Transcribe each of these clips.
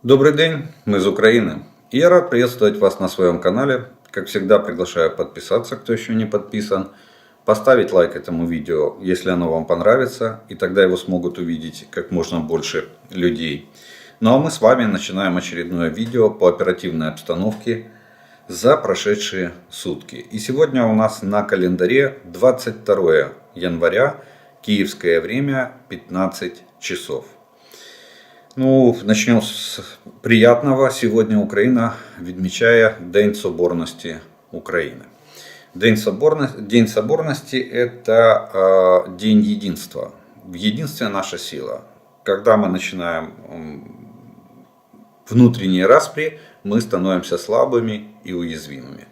Добрый день, мы из Украины. И я рад приветствовать вас на своем канале. Как всегда, приглашаю подписаться, кто еще не подписан. Поставить лайк этому видео, если оно вам понравится. И тогда его смогут увидеть как можно больше людей. Ну а мы с вами начинаем очередное видео по оперативной обстановке за прошедшие сутки. И сегодня у нас на календаре 22 января, киевское время, 15 часов. Ну, начнем с приятного. Сегодня Украина відмічає День Соборності України. День Соборности – это День единства. В единстве наша сила. Когда мы начинаем внутренние распри, мы становимся слабыми и уязвимыми.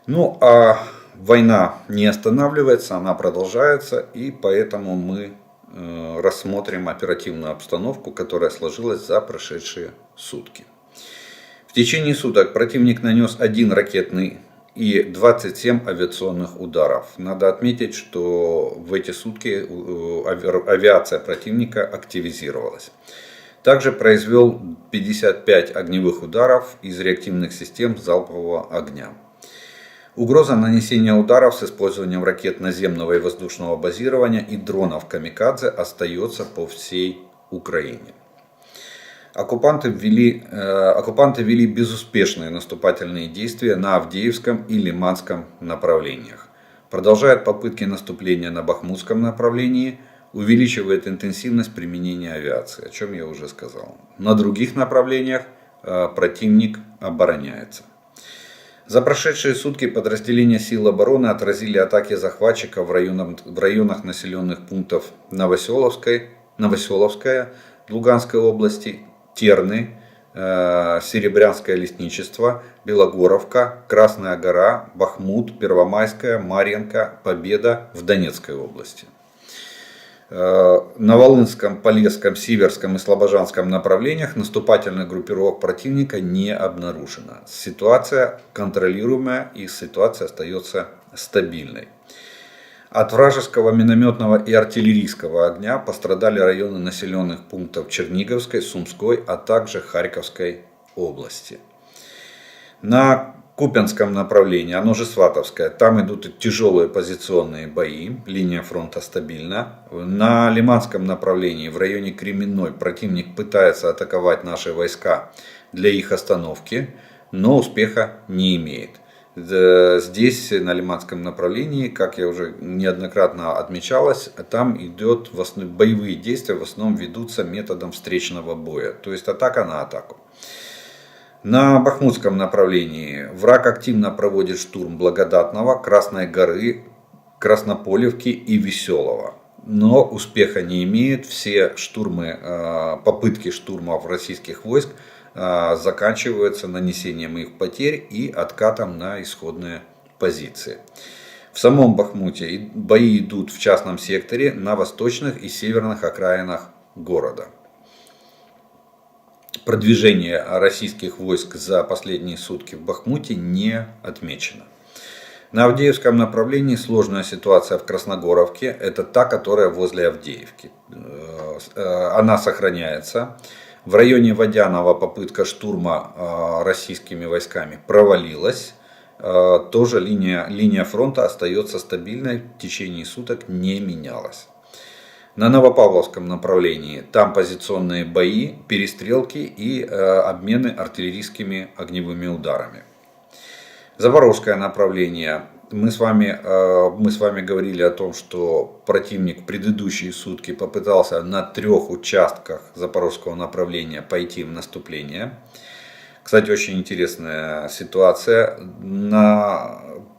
Ну, а война не останавливается, она продолжается, и поэтому мы рассмотрим оперативную обстановку, которая сложилась за прошедшие сутки. В течение суток противник нанес 1 ракетный и 27 авиационных ударов. Надо отметить, что в эти сутки авиация противника активизировалась. Также произвел 55 огневых ударов из реактивных систем залпового огня. Угроза нанесения ударов с использованием ракет наземного и воздушного базирования и дронов камикадзе остается по всей Украине. Оккупанты вели безуспешные наступательные действия на Авдеевском и Лиманском направлениях. Продолжают попытки наступления на Бахмутском направлении, увеличивает интенсивность применения авиации, о чем я уже сказал. На других направлениях противник обороняется. За прошедшие сутки подразделения сил обороны отразили атаки захватчиков в районах населенных пунктов Новоселовская Луганской области, Терны, Серебрянское лесничество, Белогоровка, Красная гора, Бахмут, Первомайская, Марьинка, Победа в Донецкой области. На Волынском, Полесском, Сиверском и Слобожанском направлениях наступательных группировок противника не обнаружено. Ситуация контролируемая и ситуация остается стабильной. От вражеского минометного и артиллерийского огня пострадали районы населенных пунктов Черниговской, Сумской, а также Харьковской области. На Купянском направлении, оно же Сватовское, там идут тяжелые позиционные бои, линия фронта стабильна. На Лиманском направлении, в районе Кременной, противник пытается атаковать наши войска для их остановки, но успеха не имеет. Здесь, на Лиманском направлении, как я уже неоднократно отмечалось, там идет боевые действия, в основном ведутся методом встречного боя, то есть атака на атаку. На Бахмутском направлении враг активно проводит штурм Благодатного, Красной горы, Краснополевки и Веселого. Но успеха не имеет. Все попытки штурмов российских войск заканчиваются нанесением их потерь и откатом на исходные позиции. В самом Бахмуте бои идут в частном секторе на восточных и северных окраинах города. Продвижение российских войск за последние сутки в Бахмуте не отмечено. На Авдеевском направлении сложная ситуация в Красногоровке. Это та, которая возле Авдеевки. Она сохраняется. В районе Водянова попытка штурма российскими войсками провалилась. Тоже линия фронта остается стабильной, в течение суток не менялась. На Новопавловском направлении там позиционные бои, перестрелки и обмены артиллерийскими огневыми ударами. Запорожское направление. Мы с вами говорили о том, что противник в предыдущие сутки попытался на 3 участках Запорожского направления пойти в наступление. Кстати, очень интересная ситуация.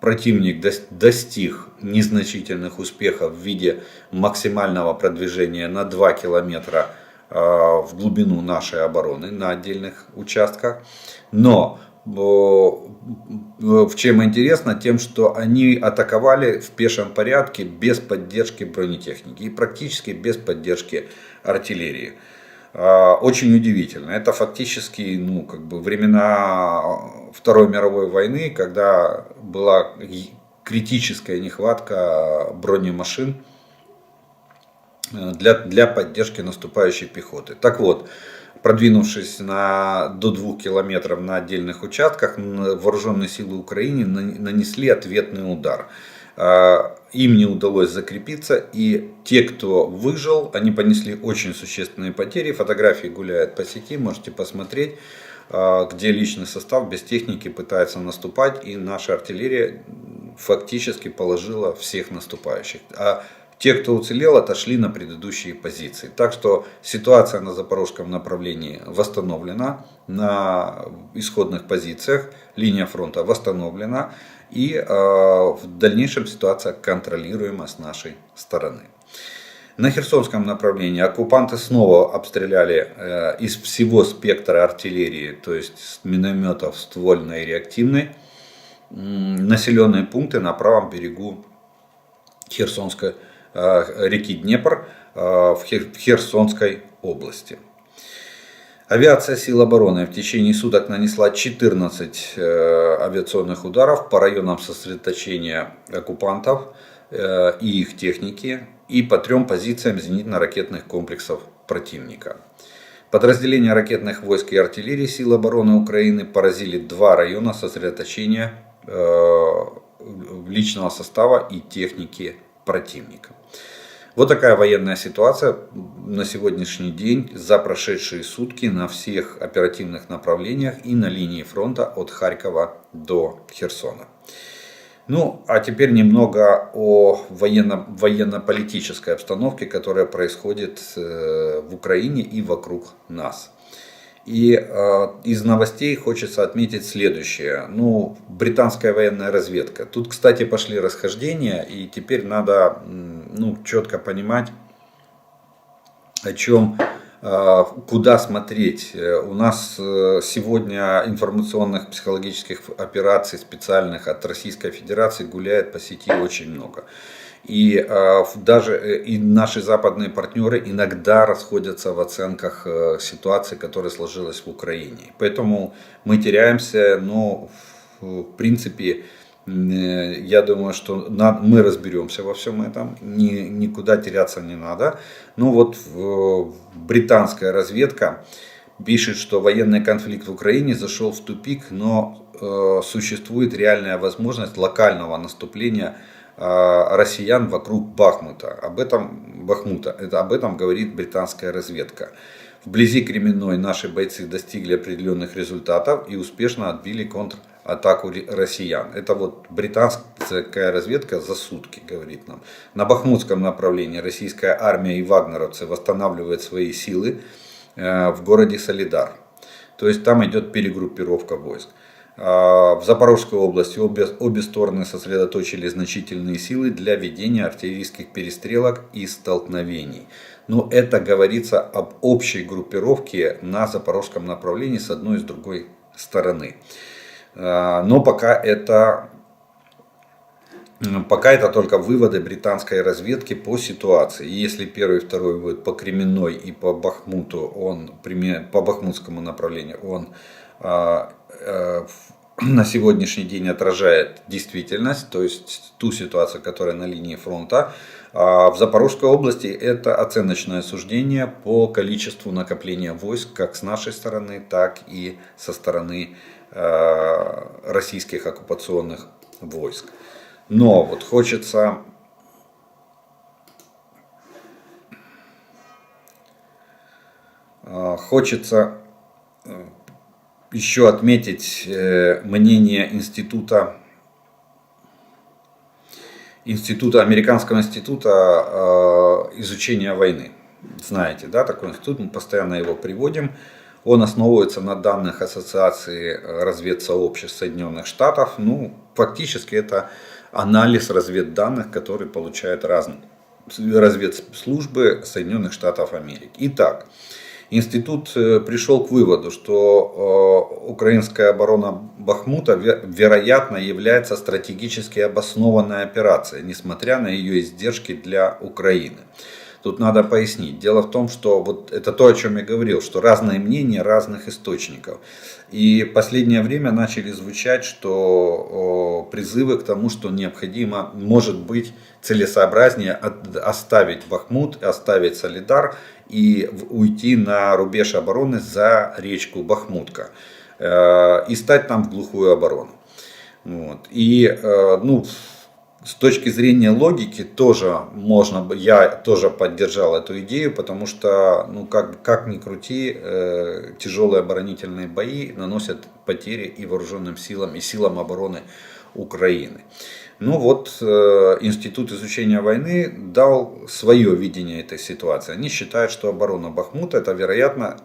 Противник достиг незначительных успехов в виде максимального продвижения на 2 километра в глубину нашей обороны на отдельных участках. Но в чем интересно, тем, что они атаковали в пешем порядке без поддержки бронетехники и практически без поддержки артиллерии. Очень удивительно. Это фактически времена Второй мировой войны, когда была критическая нехватка бронемашин для поддержки наступающей пехоты. Так вот, продвинувшись до 2 километров на отдельных участках, вооруженные силы Украины нанесли ответный удар. Им не удалось закрепиться, и те, кто выжил, они понесли очень существенные потери. Фотографии гуляют по сети, можете посмотреть, где личный состав без техники пытается наступать, и наша артиллерия фактически положила всех наступающих. А те, кто уцелел, отошли на предыдущие позиции. Так что ситуация на запорожском направлении восстановлена, на исходных позициях линия фронта восстановлена, и в дальнейшем ситуация контролируема с нашей стороны. На Херсонском направлении оккупанты снова обстреляли из всего спектра артиллерии, то есть с минометов ствольной и реактивной, населенные пункты на правом берегу Херсонской реки Днепр в Херсонской области. Авиация сил обороны в течение суток нанесла 14 авиационных ударов по районам сосредоточения оккупантов и их техники и по 3 позициям зенитно-ракетных комплексов противника. Подразделения ракетных войск и артиллерии сил обороны Украины поразили 2 района сосредоточения личного состава и техники противника. Вот такая военная ситуация на сегодняшний день за прошедшие сутки на всех оперативных направлениях и на линии фронта от Харькова до Херсона. Ну, а теперь немного о военно-политической обстановке, которая происходит в Украине и вокруг нас. И из новостей хочется отметить следующее. Ну, британская военная разведка. Тут, кстати, пошли расхождения, и теперь надо четко понимать, о чем, куда смотреть. У нас сегодня информационных психологических операций специальных от Российской Федерации гуляет по сети очень много. И даже и наши западные партнеры иногда расходятся в оценках ситуации, которая сложилась в Украине. Поэтому мы теряемся, но в принципе я думаю, что мы разберемся во всем этом, никуда теряться не надо. Ну вот британская разведка пишет, что военный конфликт в Украине зашел в тупик, но существует реальная возможность локального наступления россиян вокруг Бахмута. Об этом говорит британская разведка. Вблизи Кременной наши бойцы достигли определенных результатов и успешно отбили контратаку россиян. Это вот британская разведка за сутки говорит нам. На Бахмутском направлении российская армия и вагнеровцы восстанавливают свои силы в городе Солидар. То есть там идет перегруппировка войск. В Запорожской области обе стороны сосредоточили значительные силы для ведения артиллерийских перестрелок и столкновений. Но это говорится об общей группировке на Запорожском направлении с одной и с другой стороны. Но пока это только выводы британской разведки по ситуации. Если первый и второй вывод по Кременной и по Бахмуту, по Бахмутскому направлению, он на сегодняшний день отражает действительность, то есть ту ситуацию, которая на линии фронта. А в Запорожской области это оценочное суждение по количеству накопления войск как с нашей стороны, так и со стороны российских оккупационных войск. Но вот хочется еще отметить мнение Американского института изучения войны. Знаете, да, такой институт, мы постоянно его приводим. Он основывается на данных Ассоциации разведсообществ Соединенных Штатов. Ну, фактически это анализ разведданных, который получают разные разведслужбы Соединенных Штатов Америки. Итак, институт пришел к выводу, что украинская оборона Бахмута, вероятно, является стратегически обоснованной операцией, несмотря на ее издержки для Украины. Тут надо пояснить. Дело в том, что вот это то, о чем я говорил, что разные мнения разных источников. И в последнее время начали звучать, что призывы к тому, что необходимо, может быть, целесообразнее оставить Бахмут, оставить Солидар и уйти на рубеж обороны за речку Бахмутка и стать там в глухую оборону. Вот. И ну, с точки зрения логики тоже можно, я тоже поддержал эту идею, потому что, ну, как ни крути, тяжелые оборонительные бои наносят потери и вооруженным силам, и силам обороны Украины. Ну вот, Институт изучения войны дал свое видение этой ситуации. Они считают, что оборона Бахмута, это, вероятно,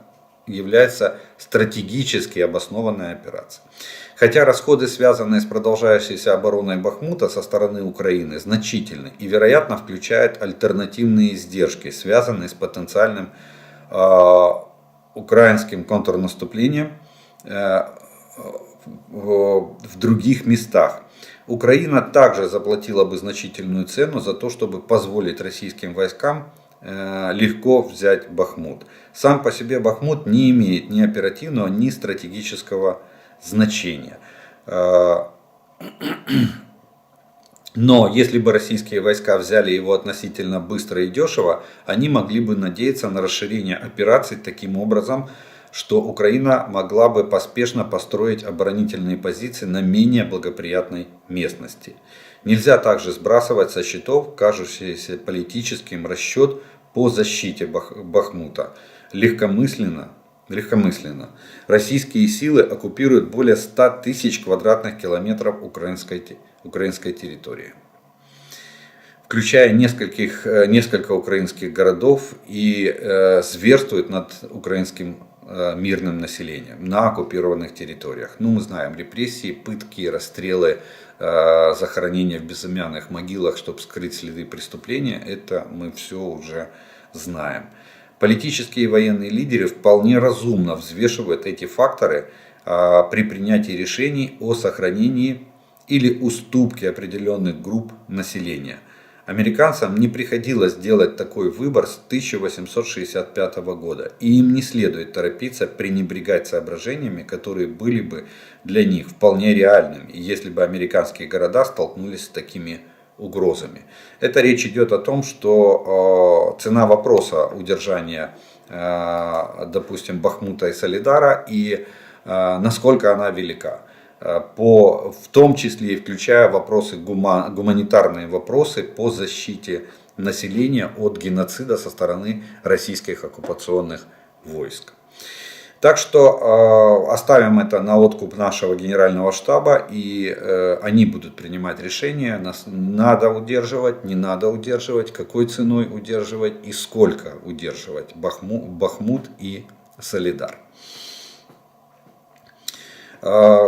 является стратегически обоснованной операцией. Хотя расходы, связанные с продолжающейся обороной Бахмута со стороны Украины, значительны и, вероятно, включают альтернативные издержки, связанные с потенциальным украинским контрнаступлением в других местах. Украина также заплатила бы значительную цену за то, чтобы позволить российским войскам легко взять Бахмут. Сам по себе Бахмут не имеет ни оперативного, ни стратегического значения. Но если бы российские войска взяли его относительно быстро и дешево, они могли бы надеяться на расширение операций таким образом, что Украина могла бы поспешно построить оборонительные позиции на менее благоприятной местности. Нельзя также сбрасывать со счетов кажущийся политическим расчет по защите Бахмута. Легкомысленно российские силы оккупируют более 100 тысяч квадратных километров украинской территории, включая несколько украинских городов, и зверствуют над украинским мирным населением на оккупированных территориях. Ну, мы знаем репрессии, пытки, расстрелы, захоронения в безымянных могилах, чтобы скрыть следы преступления. Это мы все уже знаем. Политические и военные лидеры вполне разумно взвешивают эти факторы при принятии решений о сохранении или уступке определенных групп населения. Американцам не приходилось делать такой выбор с 1865 года, и им не следует торопиться пренебрегать соображениями, которые были бы для них вполне реальными, если бы американские города столкнулись с такими угрозами. Это речь идет о том, что цена вопроса удержания, допустим, Бахмута и Солидара, и насколько она велика. В том числе и включая вопросы гуманитарные вопросы по защите населения от геноцида со стороны российских оккупационных войск. Так что оставим это на откуп нашего генерального штаба, и они будут принимать решения, нас надо удерживать, не надо удерживать, какой ценой удерживать и сколько удерживать Бахмут и Солидар.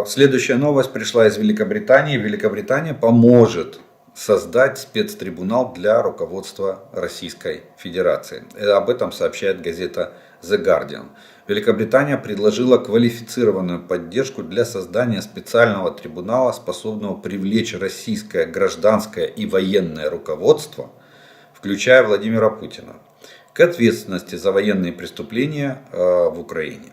Следующая новость пришла из Великобритании. Великобритания поможет создать спецтрибунал для руководства Российской Федерации. Об этом сообщает газета The Guardian. Великобритания предложила квалифицированную поддержку для создания специального трибунала, способного привлечь российское гражданское и военное руководство, включая Владимира Путина, к ответственности за военные преступления в Украине.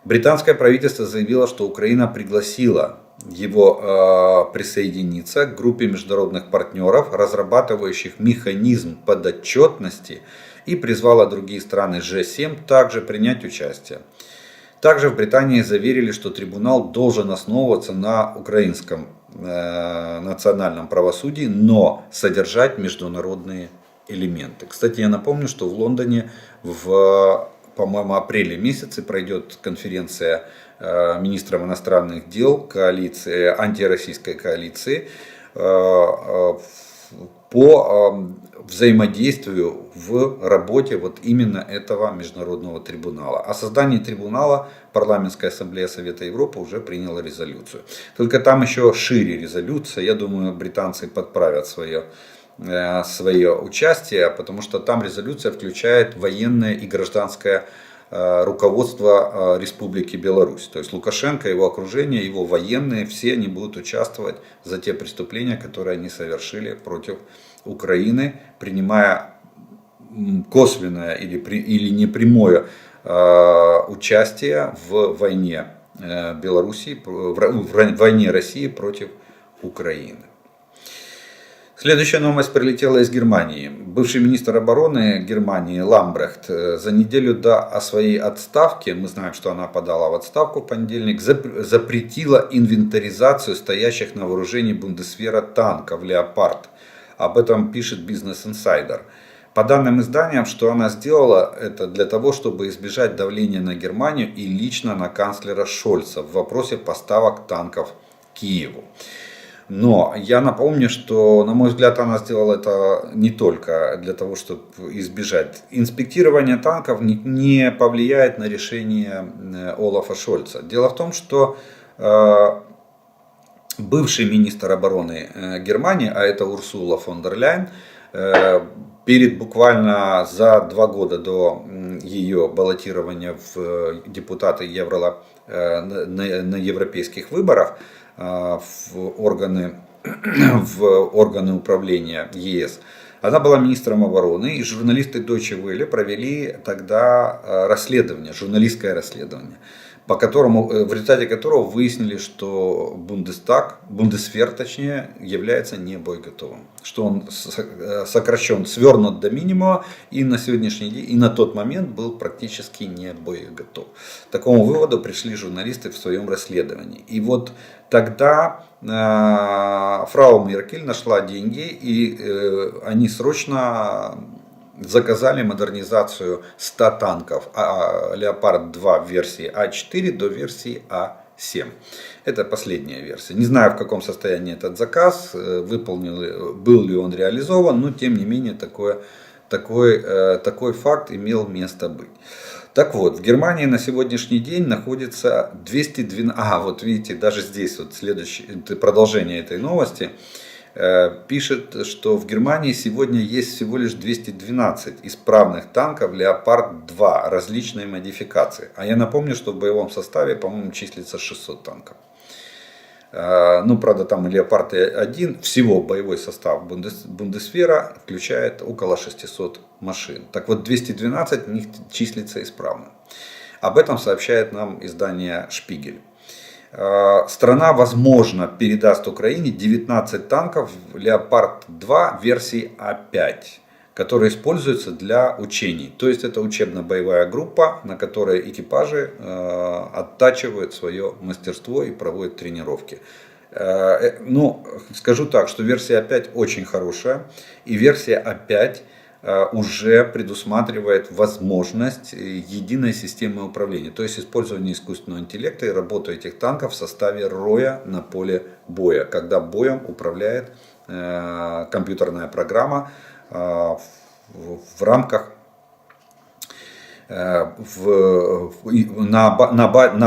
Британское правительство заявило, что Украина пригласила его присоединиться к группе международных партнеров, разрабатывающих механизм подотчетности, и призвала другие страны G7 также принять участие. Также в Британии заверили, что трибунал должен основываться на украинском национальном правосудии, но содержать международные элементы. Кстати, я напомню, что в Лондоне по-моему, апреле месяце пройдет конференция министров иностранных дел коалиции, антироссийской коалиции по взаимодействию в работе вот именно этого международного трибунала. О создании трибунала Парламентская ассамблея Совета Европы уже приняла резолюцию. Только там еще шире резолюция. Я думаю, британцы подправят свое участие, потому что там резолюция включает военное и гражданское руководство Республики Беларусь. То есть Лукашенко, его окружение, его военные, все они будут участвовать за те преступления, которые они совершили против Украины, принимая косвенное или непрямое участие в войне Белоруссии, в войне России против Украины. Следующая новость прилетела из Германии. Бывший министр обороны Германии Ламбрехт за неделю до своей отставки, мы знаем, что она подала в отставку в понедельник, запретила инвентаризацию стоящих на вооружении Бундесвера танков «Леопард». Об этом пишет Business Insider. По данным издания, что она сделала это для того, чтобы избежать давления на Германию и лично на канцлера Шольца в вопросе поставок танков Киеву. Но я напомню, что, на мой взгляд, она сделала это не только для того, чтобы избежать. Инспектирование танков не повлияет на решение Олафа Шольца. Дело в том, что бывший министр обороны Германии, а это Урсула фон дер Ляйен, буквально за 2 года до ее баллотирования в депутаты на европейских выборах, в органы управления ЕС. Она была министром обороны, и журналисты Deutsche Welle провели тогда журналистское расследование, в результате которого выяснили, что Бундесвер является не боеготовым, что он свернут до минимума и на сегодняшний день, и на тот момент был практически не боеготов. К такому выводу пришли журналисты в своем расследовании. И вот тогда фрау Меркель нашла деньги, и они срочно заказали модернизацию 100 танков Леопард-2 версии А4 до версии А7. Это последняя версия. Не знаю, в каком состоянии этот заказ, был ли он реализован, но тем не менее такой факт имел место быть. Так вот, в Германии на сегодняшний день находится 212... вот видите, даже здесь вот продолжение этой новости. Пишет, что в Германии сегодня есть всего лишь 212 исправных танков Леопард-2 различной модификации. А я напомню, что в боевом составе, по-моему, числится 600 танков. Правда, там и Леопард-1, всего боевой состав Бундесвера включает около 600 машин. Так вот, 212 в них числится исправно. Об этом сообщает нам издание «Шпигель». Страна, возможно, передаст Украине 19 танков Леопард-2 версии А5, которые используются для учений. То есть это учебно-боевая группа, на которой экипажи оттачивают свое мастерство и проводят тренировки. Скажу так, что версия А5 очень хорошая, и версия А5 уже предусматривает возможность единой системы управления, то есть использование искусственного интеллекта и работу этих танков в составе роя на поле боя, когда боем управляет компьютерная программа в рамках на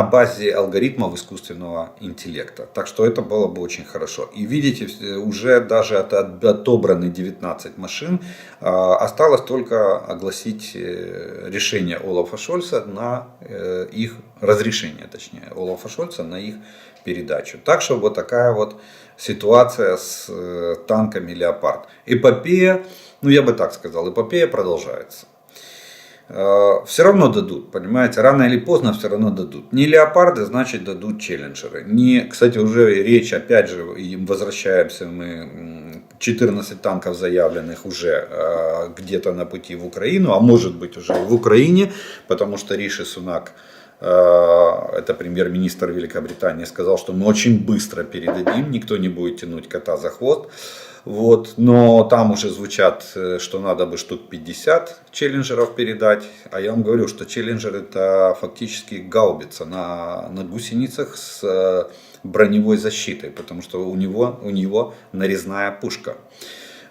базе алгоритмов искусственного интеллекта. Так что это было бы очень хорошо. И видите, уже даже отобраны 19 машин. Осталось только огласить решение Олафа Шольца на их разрешение, точнее, Олафа Шольца на их передачу. Так что вот такая вот ситуация с танками Леопард. Эпопея, я бы так сказал, эпопея продолжается. Все равно дадут, понимаете, рано или поздно все равно дадут. Не Леопарды, значит дадут Челленджеры. Кстати, уже речь, опять же, возвращаемся мы, 14 танков заявленных уже где-то на пути в Украину, а может быть уже в Украине, потому что Риши Сунак, это премьер-министр Великобритании, сказал, что мы очень быстро передадим, никто не будет тянуть кота за хвост. Но там уже звучат, что надо бы штук 50 челленджеров передать. А я вам говорю, что челленджер это фактически гаубица на гусеницах с броневой защитой, потому что у него нарезная пушка.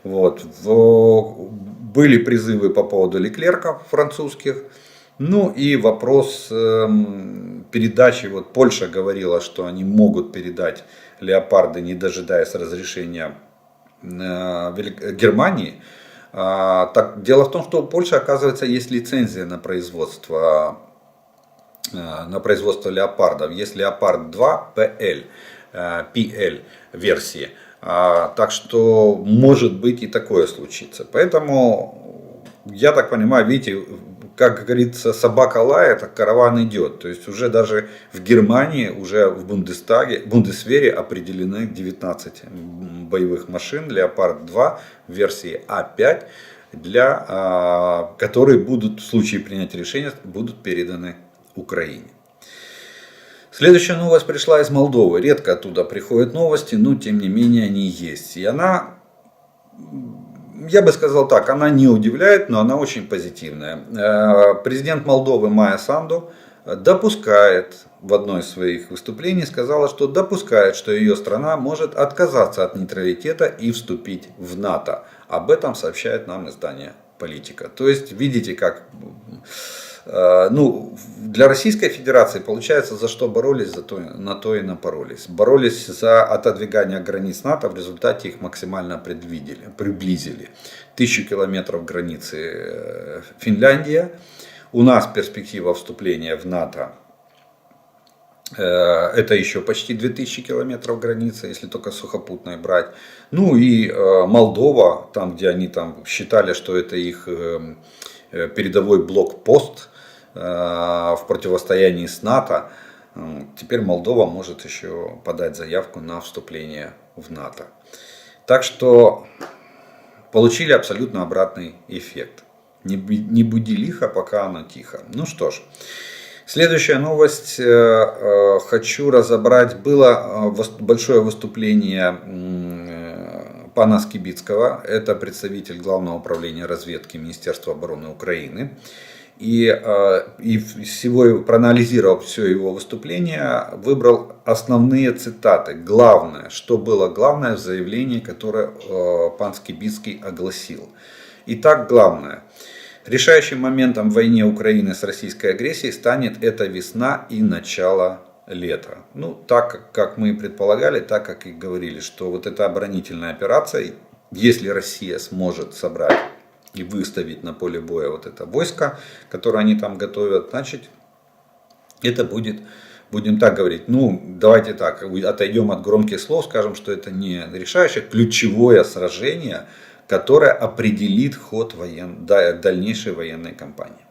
Были призывы по поводу Леклерка французских. И вопрос передачи. Польша говорила, что они могут передать Леопарды, не дожидаясь разрешения Германии. Дело в том, что у Польши, оказывается, есть лицензия на производство леопардов. Есть Леопард 2 PL версии. Так что может быть и такое случится. Поэтому я так понимаю, видите, как говорится, собака лает, а караван идет. То есть уже даже в Германии, уже в Бундесвере определены 19 боевых машин Леопард-2 в версии А5, которые будут в случае принятия решения будут переданы Украине. Следующая новость пришла из Молдовы. Редко оттуда приходят новости, но тем не менее они есть. И она, я бы сказал так, она не удивляет, но она очень позитивная. Президент Молдовы Майя Санду допускает, в одной из своих выступлений сказала, что допускает, что ее страна может отказаться от нейтралитета и вступить в НАТО. Об этом сообщает нам издание «Политика». То есть, видите, как... для Российской Федерации, получается, за что боролись, на то и напоролись. Боролись за отодвигание границ НАТО, в результате их максимально приблизили. 1000 километров границы Финляндия. У нас перспектива вступления в НАТО, это еще почти 2000 километров границы, если только сухопутной брать. Ну и Молдова, там где они там считали, что это их передовой блокпост в противостоянии с НАТО, теперь Молдова может еще подать заявку на вступление в НАТО. Так что получили абсолютно обратный эффект. Не буди лихо, пока оно тихо. Ну что ж, следующая новость хочу разобрать. Было большое выступление пана Скибицкого, это представитель Главного управления разведки Министерства обороны Украины. И проанализировав все его выступление, выбрал основные цитаты. Главное, что было главное в заявлении, которое пан Скибицкий огласил. Итак, главное. Решающим моментом в войне Украины с российской агрессией станет эта весна и начало лета. Ну, так как мы и предполагали, так как и говорили, что вот эта оборонительная операция, если Россия сможет собрать и выставить на поле боя вот это войско, которое они там готовят, значит, это будет, будем так говорить, ну, давайте так, отойдем от громких слов, скажем, что это не решающее, ключевое сражение, которое определит ход дальнейшей военной кампании.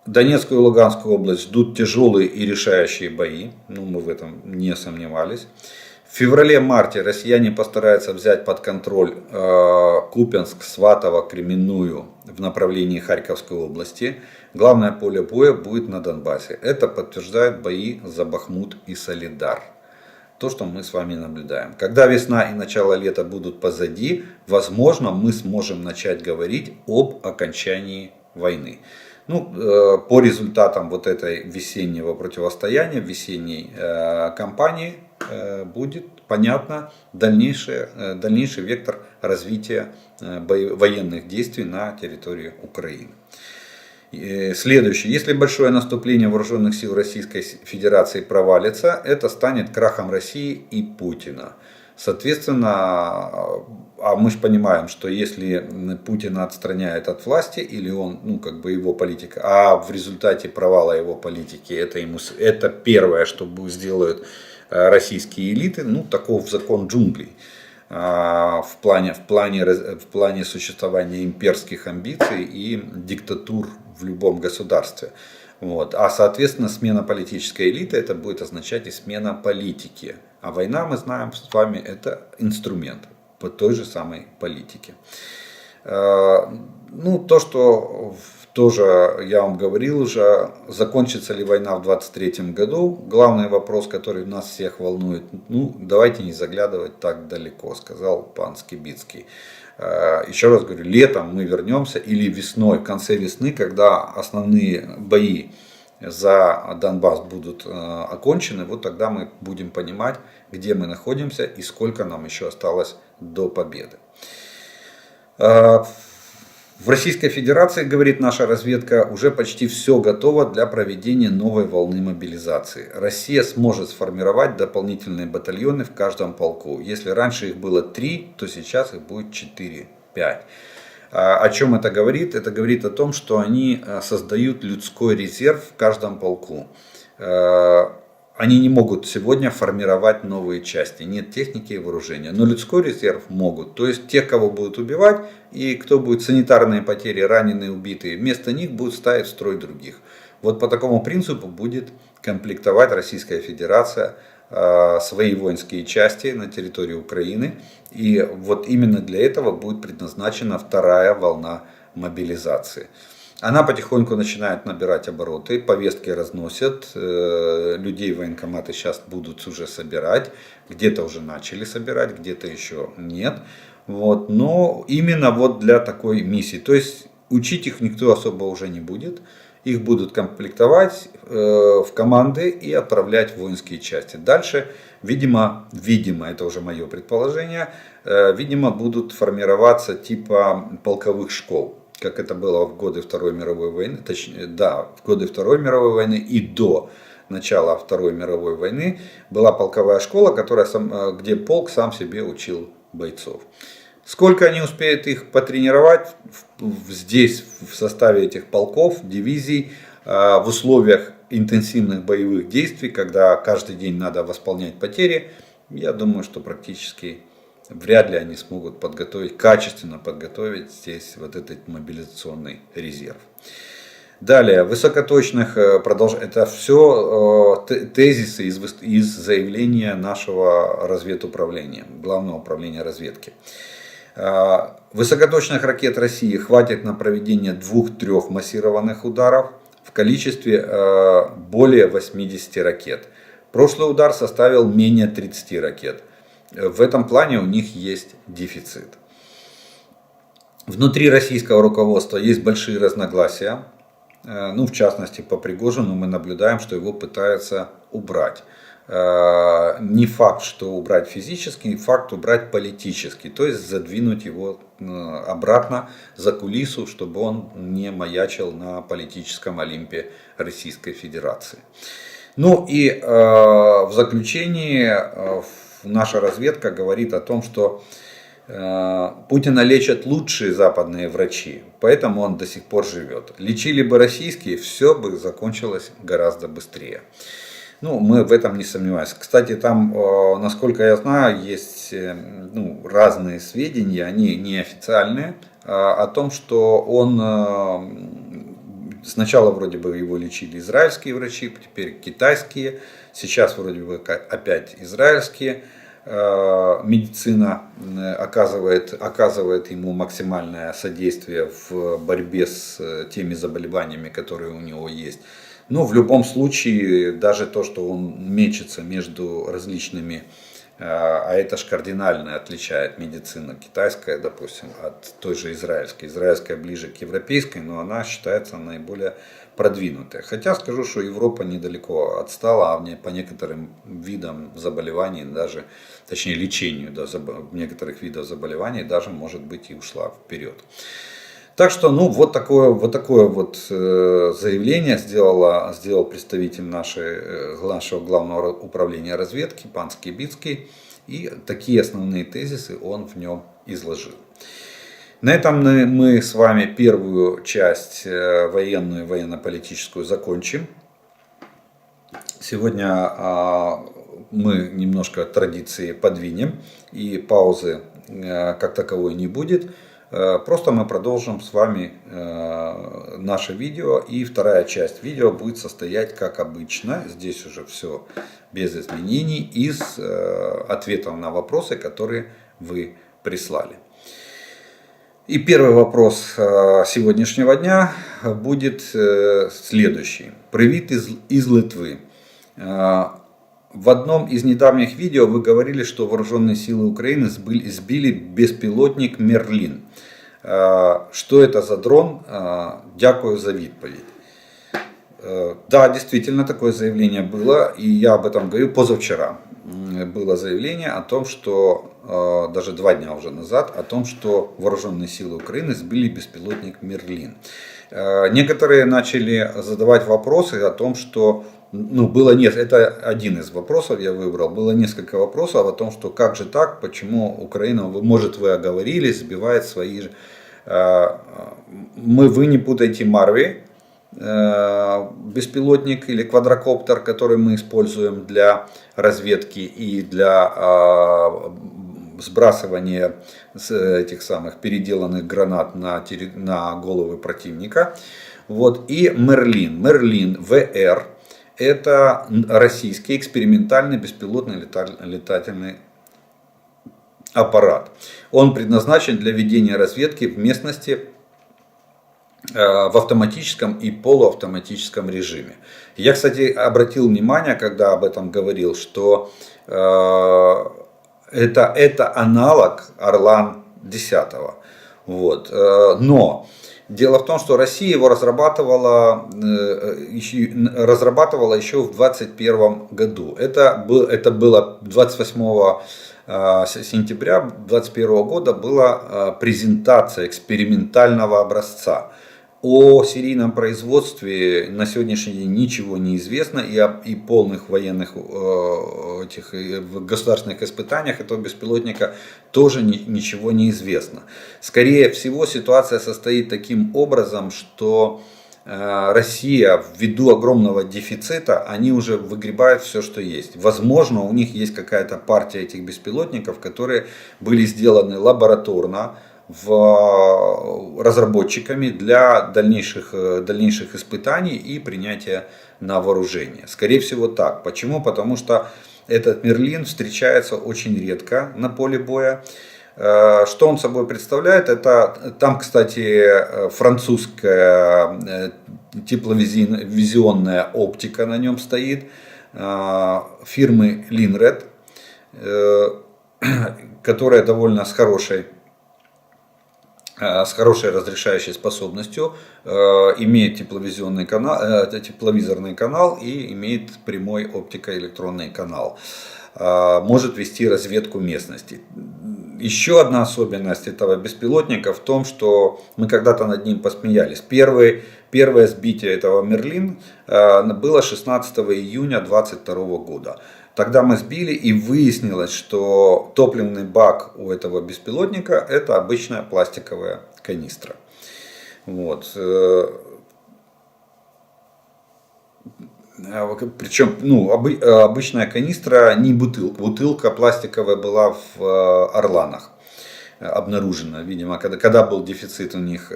Донецкую и Луганскую область ждут тяжелые и решающие бои, ну, мы в этом не сомневались. В феврале-марте россияне постараются взять под контроль Купянск, Сватово, Кременную в направлении Харьковской области. Главное поле боя будет на Донбассе. Это подтверждают бои за Бахмут и Солидар. То, что мы с вами наблюдаем. Когда весна и начало лета будут позади, возможно, мы сможем начать говорить об окончании войны. Ну, по результатам вот этой весеннего противостояния, весенней кампании, будет понятно дальнейший вектор развития военных действий на территории Украины. Следующее. Если большое наступление вооруженных сил Российской Федерации провалится, это станет крахом России и Путина. Соответственно, а мы же понимаем, что если Путина отстраняет от власти, или он, ну, как бы его политика, а в результате провала его политики, это первое, что сделают российские элиты, ну, таков закон джунглей. В плане существования имперских амбиций и диктатур в любом государстве. Вот. А соответственно смена политической элиты это будет означать и смена политики. А война, мы знаем с вами, это инструмент по той же самой политике. Ну, то, что тоже я вам говорил уже, закончится ли война в 2023 году. Главный вопрос, который нас всех волнует, ну, давайте не заглядывать так далеко, сказал пан Скибицкий. Еще раз говорю, летом мы вернемся или весной, в конце весны, когда основные бои за Донбасс будут окончены, вот тогда мы будем понимать, где мы находимся и сколько нам еще осталось до победы. В Российской Федерации, говорит наша разведка, уже почти все готово для проведения новой волны мобилизации. Россия сможет сформировать дополнительные батальоны в каждом полку. Если раньше их было 3, то сейчас их будет 4-5. О чем это говорит? Это говорит о том, что они создают людской резерв в каждом полку. они не могут сегодня формировать новые части. Нет техники и вооружения. Но людской резерв могут. То есть тех, кого будут убивать, и кто будет санитарные потери, раненые, убитые, вместо них будут ставить в строй других. Вот по такому принципу будет комплектовать Российская Федерация свои воинские части на территории Украины. И вот именно для этого будет предназначена вторая волна мобилизации. Она потихоньку начинает набирать обороты, повестки разносят, людей в военкоматы сейчас будут уже собирать, где-то уже начали собирать, где-то еще нет. Вот. Но именно вот для такой миссии. То есть учить их никто особо уже не будет. Их будут комплектовать в команды и отправлять в воинские части. Дальше, видимо, это уже мое предположение, видимо, будут формироваться типа полковых школ, как это было в годы Второй мировой войны, точнее, да, в годы Второй мировой войны и до начала Второй мировой войны была полковая школа, где полк сам себе учил бойцов. Сколько они успеют их потренировать здесь, в составе этих полков, дивизий, в условиях интенсивных боевых действий, когда каждый день надо восполнять потери, я думаю, что практически вряд ли они смогут качественно подготовить здесь вот этот мобилизационный резерв. Далее, высокоточных, это все тезисы из заявления нашего разведуправления, Главного управления разведки. Высокоточных ракет России хватит на проведение 2-3 массированных ударов в количестве более 80 ракет. Прошлый удар составил менее 30 ракет. В этом плане у них есть дефицит. Внутри российского руководства есть большие разногласия. В частности, по Пригожину мы наблюдаем, что его пытаются убрать. Не факт, что убрать физически, не факт убрать политически. То есть задвинуть его обратно за кулису, чтобы он не маячил на политическом олимпе Российской Федерации. Ну и в заключении наша разведка говорит о том, что Путина лечат лучшие западные врачи, поэтому он до сих пор живет. Лечили бы российские, все бы закончилось гораздо быстрее. Мы в этом не сомневаемся. Кстати, там, насколько я знаю, есть разные сведения, они неофициальные, о том, что он сначала вроде бы его лечили израильские врачи, теперь китайские, сейчас вроде бы опять израильские. Медицина оказывает ему максимальное содействие в борьбе с теми заболеваниями, которые у него есть. Но в любом случае, даже то, что он мечется между различными, а это же кардинально отличает медицину китайская, допустим, от той же израильской. Израильская ближе к европейской, но она считается наиболее продвинутой. Хотя скажу, что Европа недалеко отстала, а по некоторым видам заболеваний, точнее лечению некоторых видов заболеваний, даже может быть и ушла вперед. Так что, вот такое заявление сделал представитель нашего Главного управления разведки, пан Скибицкий, и такие основные тезисы он в нем изложил. На этом мы с вами первую часть военную и военно-политическую закончим. Сегодня мы немножко традиции подвинем, и паузы как таковой не будет. Просто мы продолжим с вами наше видео, и вторая часть видео будет состоять как обычно, здесь уже все без изменений, из ответов на вопросы, которые вы прислали. И первый вопрос сегодняшнего дня будет следующий. Привет из Литвы. В одном из недавних видео вы говорили, что вооруженные силы Украины сбили беспилотник «Мерлин». Что это за дрон? Дякую за відповідь. Да, действительно, такое заявление было, и я об этом говорил позавчера. Было заявление о том, что, даже 2 дня уже назад, о том, что вооруженные силы Украины сбили беспилотник «Мерлин». Некоторые начали задавать вопросы о том, что это один из вопросов, я выбрал. Было несколько вопросов о том, что как же так, почему Украина, вы оговорились, сбивает свои... Вы не путайте Марви беспилотник или квадрокоптер, который мы используем для разведки и для сбрасывания этих самых переделанных гранат на головы противника. Вот. И Мерлин. Мерлин ВР. Это российский экспериментальный беспилотный летательный аппарат. Он предназначен для ведения разведки в местности в автоматическом и полуавтоматическом режиме. Я, кстати, обратил внимание, когда об этом говорил, что это аналог Орлан 10. Вот. Но дело в том, что Россия его разрабатывала еще в 2021 году. Это было 28 сентября 2021 года была презентация экспериментального образца. О серийном производстве на сегодняшний день ничего не известно, и полных военных государственных испытаниях этого беспилотника тоже ничего не известно. Скорее всего, ситуация состоит таким образом, что Россия, ввиду огромного дефицита, они уже выгребают все, что есть. Возможно, у них есть какая-то партия этих беспилотников, которые были сделаны лабораторно, разработчиками для дальнейших испытаний и принятия на вооружение. Скорее всего так. Почему? Потому что этот Мерлин встречается очень редко на поле боя. Что он собой представляет? Там, кстати, французская тепловизионная оптика на нем стоит, фирмы Линред, которая довольно с хорошей разрешающей способностью, имеет тепловизионный канал, тепловизорный канал и имеет прямой оптико-электронный канал. Может вести разведку местности. Еще одна особенность этого беспилотника в том, что мы когда-то над ним посмеялись. Первое сбитие этого Мерлин было 16 июня 2022 года. Тогда мы сбили, и выяснилось, что топливный бак у этого беспилотника — это обычная пластиковая канистра. Вот. Причем обычная канистра, не бутылка. Бутылка пластиковая была в Орланах обнаружена, видимо, когда был дефицит у них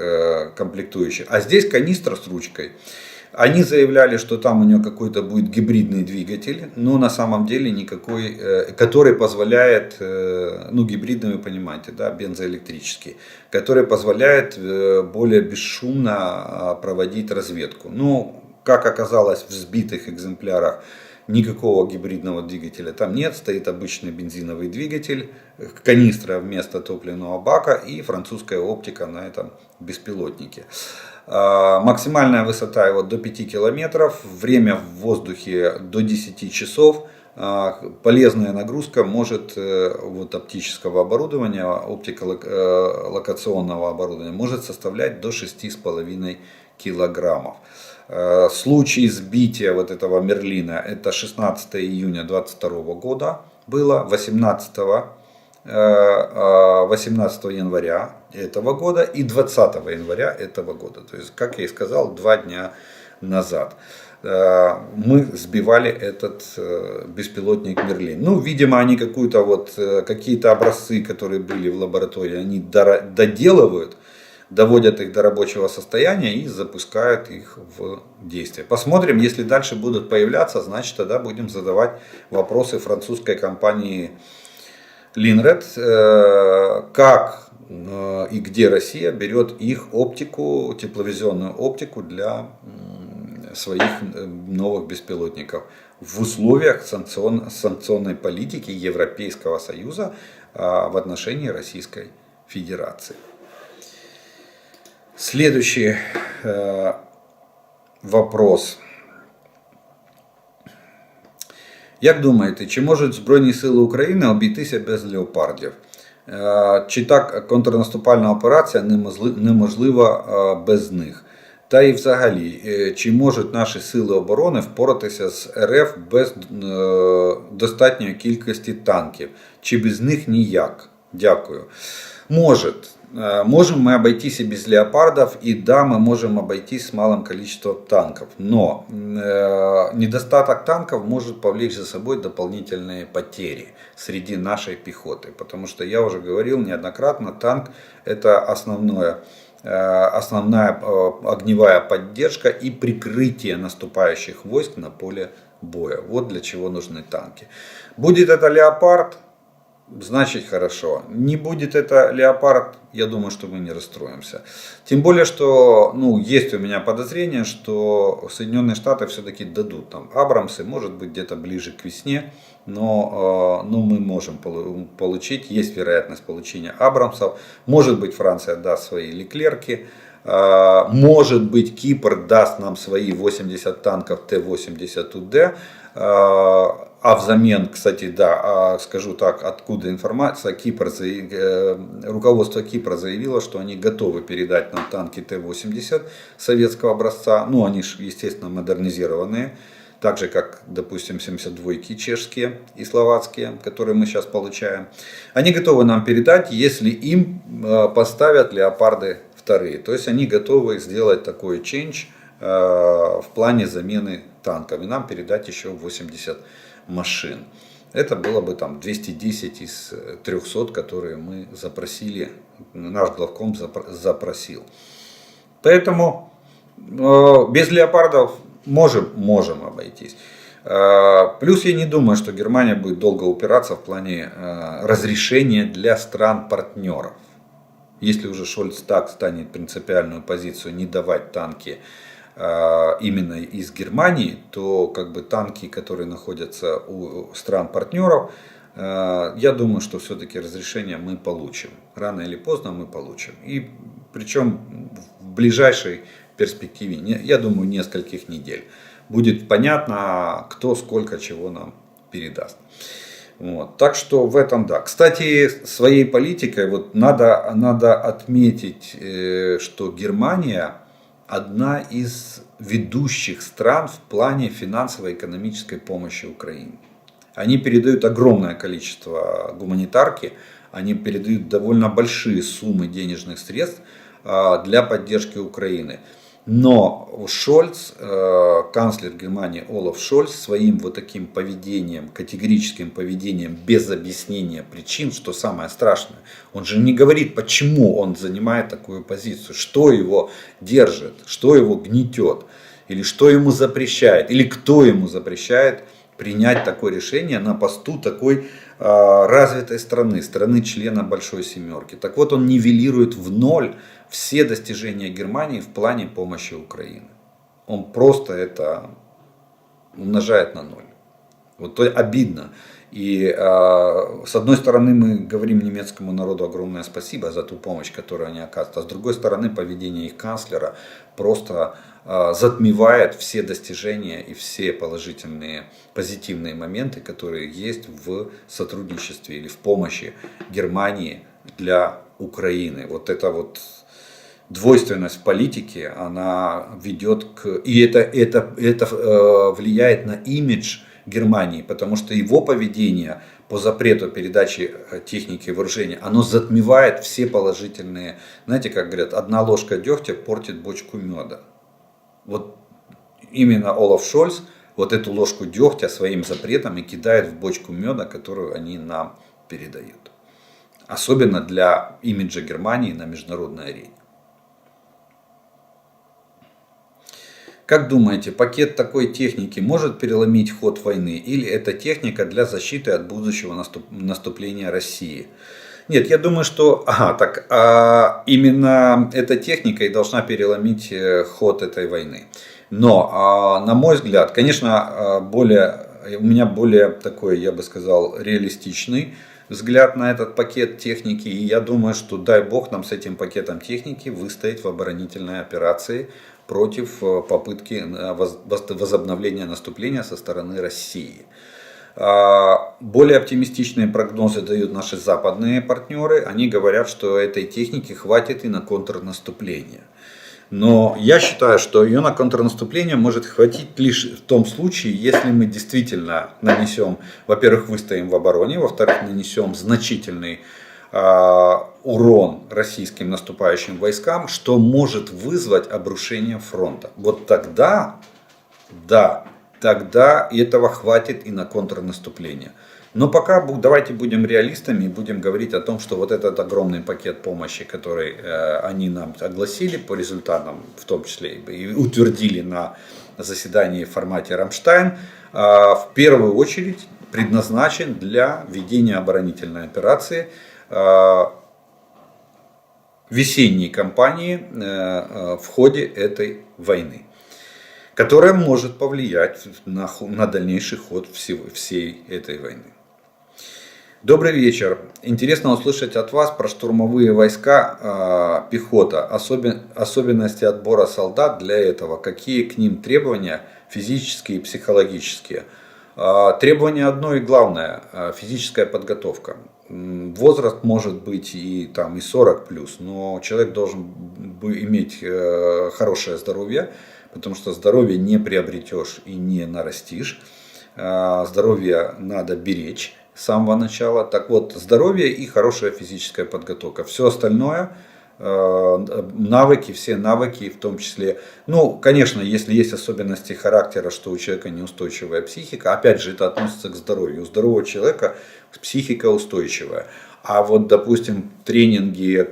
комплектующих. А здесь канистра с ручкой. Они заявляли, что там у нее какой-то будет гибридный двигатель, но на самом деле никакой, который позволяет, гибридный вы понимаете, да, бензоэлектрический, который позволяет более бесшумно проводить разведку. Как оказалось, в сбитых экземплярах никакого гибридного двигателя там нет, стоит обычный бензиновый двигатель, канистра вместо топливного бака и французская оптика на этом беспилотнике. Максимальная высота его до 5 километров, время в воздухе до 10 часов. Полезная нагрузка оптического оборудования, оптико-локационного оборудования может составлять до 6,5 килограммов. Случай сбития этого Мерлина — это 16 июня 2022 года было, 18 января этого года и 20 января этого года. То есть, как я и сказал, 2 дня назад мы сбивали этот беспилотник Мерлин. Видимо, они какие-то образцы, которые были в лаборатории, они доделывают, доводят их до рабочего состояния и запускают их в действие. Посмотрим, если дальше будут появляться, значит тогда будем задавать вопросы французской компании Линред, как и где Россия берет их оптику, тепловизионную оптику для своих новых беспилотников в условиях санкционной политики Европейского Союза в отношении Российской Федерации. Следующий вопрос. Як думаєте, чи можуть Збройні Сили України обійтися без леопардів? Чи так контрнаступальна операція неможлива без них? Та і взагалі, чи можуть наші сили оборони впоратися з РФ без достатньої кількості танків? Чи без них ніяк? Дякую. Может. Можем мы обойтись и без леопардов, и да, мы можем обойтись с малым количеством танков. Но недостаток танков может повлечь за собой дополнительные потери среди нашей пехоты. Потому что я уже говорил неоднократно, танк это основная огневая поддержка и прикрытие наступающих войск на поле боя. Вот для чего нужны танки. Будет это леопард, значит хорошо. Не будет это леопард, я думаю, что мы не расстроимся. Тем более, что есть у меня подозрение, что Соединенные Штаты все-таки дадут там Абрамсы, может быть где-то ближе к весне. Но мы можем получить, есть вероятность получения Абрамсов. Может быть Франция даст свои Леклерки. Может быть Кипр даст нам свои 80 танков Т-80УД. А взамен, кстати, да, скажу так, откуда информация, руководство Кипра заявило, что они готовы передать нам танки Т-80 советского образца. Они же, естественно, модернизированные. Так же, как, допустим, 72-ки чешские и словацкие, которые мы сейчас получаем. Они готовы нам передать, если им поставят леопарды вторые. То есть они готовы сделать такой change в плане замены танков. И нам передать еще 80 машин. Это было бы там 210 из 300, которые мы запросили, наш главком запросил. Поэтому без леопардов можем обойтись. Плюс я не думаю, что Германия будет долго упираться в плане разрешения для стран-партнеров. Если уже Шольц так станет принципиальную позицию не давать танки именно из Германии, то танки, которые находятся у стран-партнеров, я думаю, что все-таки разрешение мы получим. Рано или поздно мы получим. И причем в ближайшей перспективе, я думаю, нескольких недель, будет понятно, кто сколько чего нам передаст. Так что в этом да. Кстати, своей политикой надо отметить, что Германия одна из ведущих стран в плане финансово-экономической помощи Украине. Они передают огромное количество гуманитарки, они передают довольно большие суммы денежных средств для поддержки Украины. Но Шольц, канцлер Германии Олаф Шольц, своим таким поведением, категорическим поведением, без объяснения причин, что самое страшное, он же не говорит, почему он занимает такую позицию, что его держит, что его гнетет, или что ему запрещает, или кто ему запрещает принять такое решение на посту такой развитой страны-члена Большой Семерки. Так вот, он нивелирует в ноль все достижения Германии в плане помощи Украине. Он просто это умножает на ноль. То обидно. И с одной стороны мы говорим немецкому народу огромное спасибо за ту помощь, которую они оказывают. А с другой стороны поведение их канцлера просто затмевает все достижения и все положительные, позитивные моменты, которые есть в сотрудничестве или в помощи Германии для Украины. Эта двойственность в политике, она ведет и это влияет на имидж Германии, потому что его поведение по запрету передачи техники и вооружения, оно затмевает все положительные, знаете, как говорят, одна ложка дегтя портит бочку меда. Именно Олаф Шольц эту ложку дегтя своим запретом и кидает в бочку меда, которую они нам передают. Особенно для имиджа Германии на международной арене. Как думаете, пакет такой техники может переломить ход войны, или это техника для защиты от будущего наступления России? Нет, я думаю, что именно эта техника и должна переломить ход этой войны. Но, на мой взгляд, конечно, у меня более такой, я бы сказал, реалистичный взгляд на этот пакет техники. И я думаю, что дай бог нам с этим пакетом техники выстоять в оборонительной операции против попытки возобновления наступления со стороны России. Более оптимистичные прогнозы дают наши западные партнеры. Они говорят, что этой техники хватит и на контрнаступление. Но я считаю, что ее на контрнаступление может хватить лишь в том случае, если мы действительно нанесем, во-первых, выстоим в обороне, во-вторых, нанесем значительный урон российским наступающим войскам, что может вызвать обрушение фронта. Вот тогда, да, тогда этого хватит и на контрнаступление. Но пока давайте будем реалистами и будем говорить о том, что вот этот огромный пакет помощи, который они нам огласили по результатам, в том числе и утвердили на заседании в формате Рамштайн, в первую очередь предназначен для ведения оборонительной операции весенней кампании в ходе этой войны, которая может повлиять на дальнейший ход всей этой войны. Добрый вечер. Интересно услышать от вас про штурмовые войска, пехота, особенности отбора солдат для этого, какие к ним требования физические и психологические. Требование одно и главное – физическая подготовка. Возраст может быть и 40 плюс, но человек должен иметь хорошее здоровье, потому что здоровье не приобретешь и не нарастишь. Здоровье надо беречь с самого начала. Так вот, здоровье и хорошая физическая подготовка. Все остальное, навыки, все навыки, в том числе, конечно, если есть особенности характера, что у человека неустойчивая психика, опять же, это относится к здоровью. У здорового человека психика устойчивая. А вот, допустим, тренинги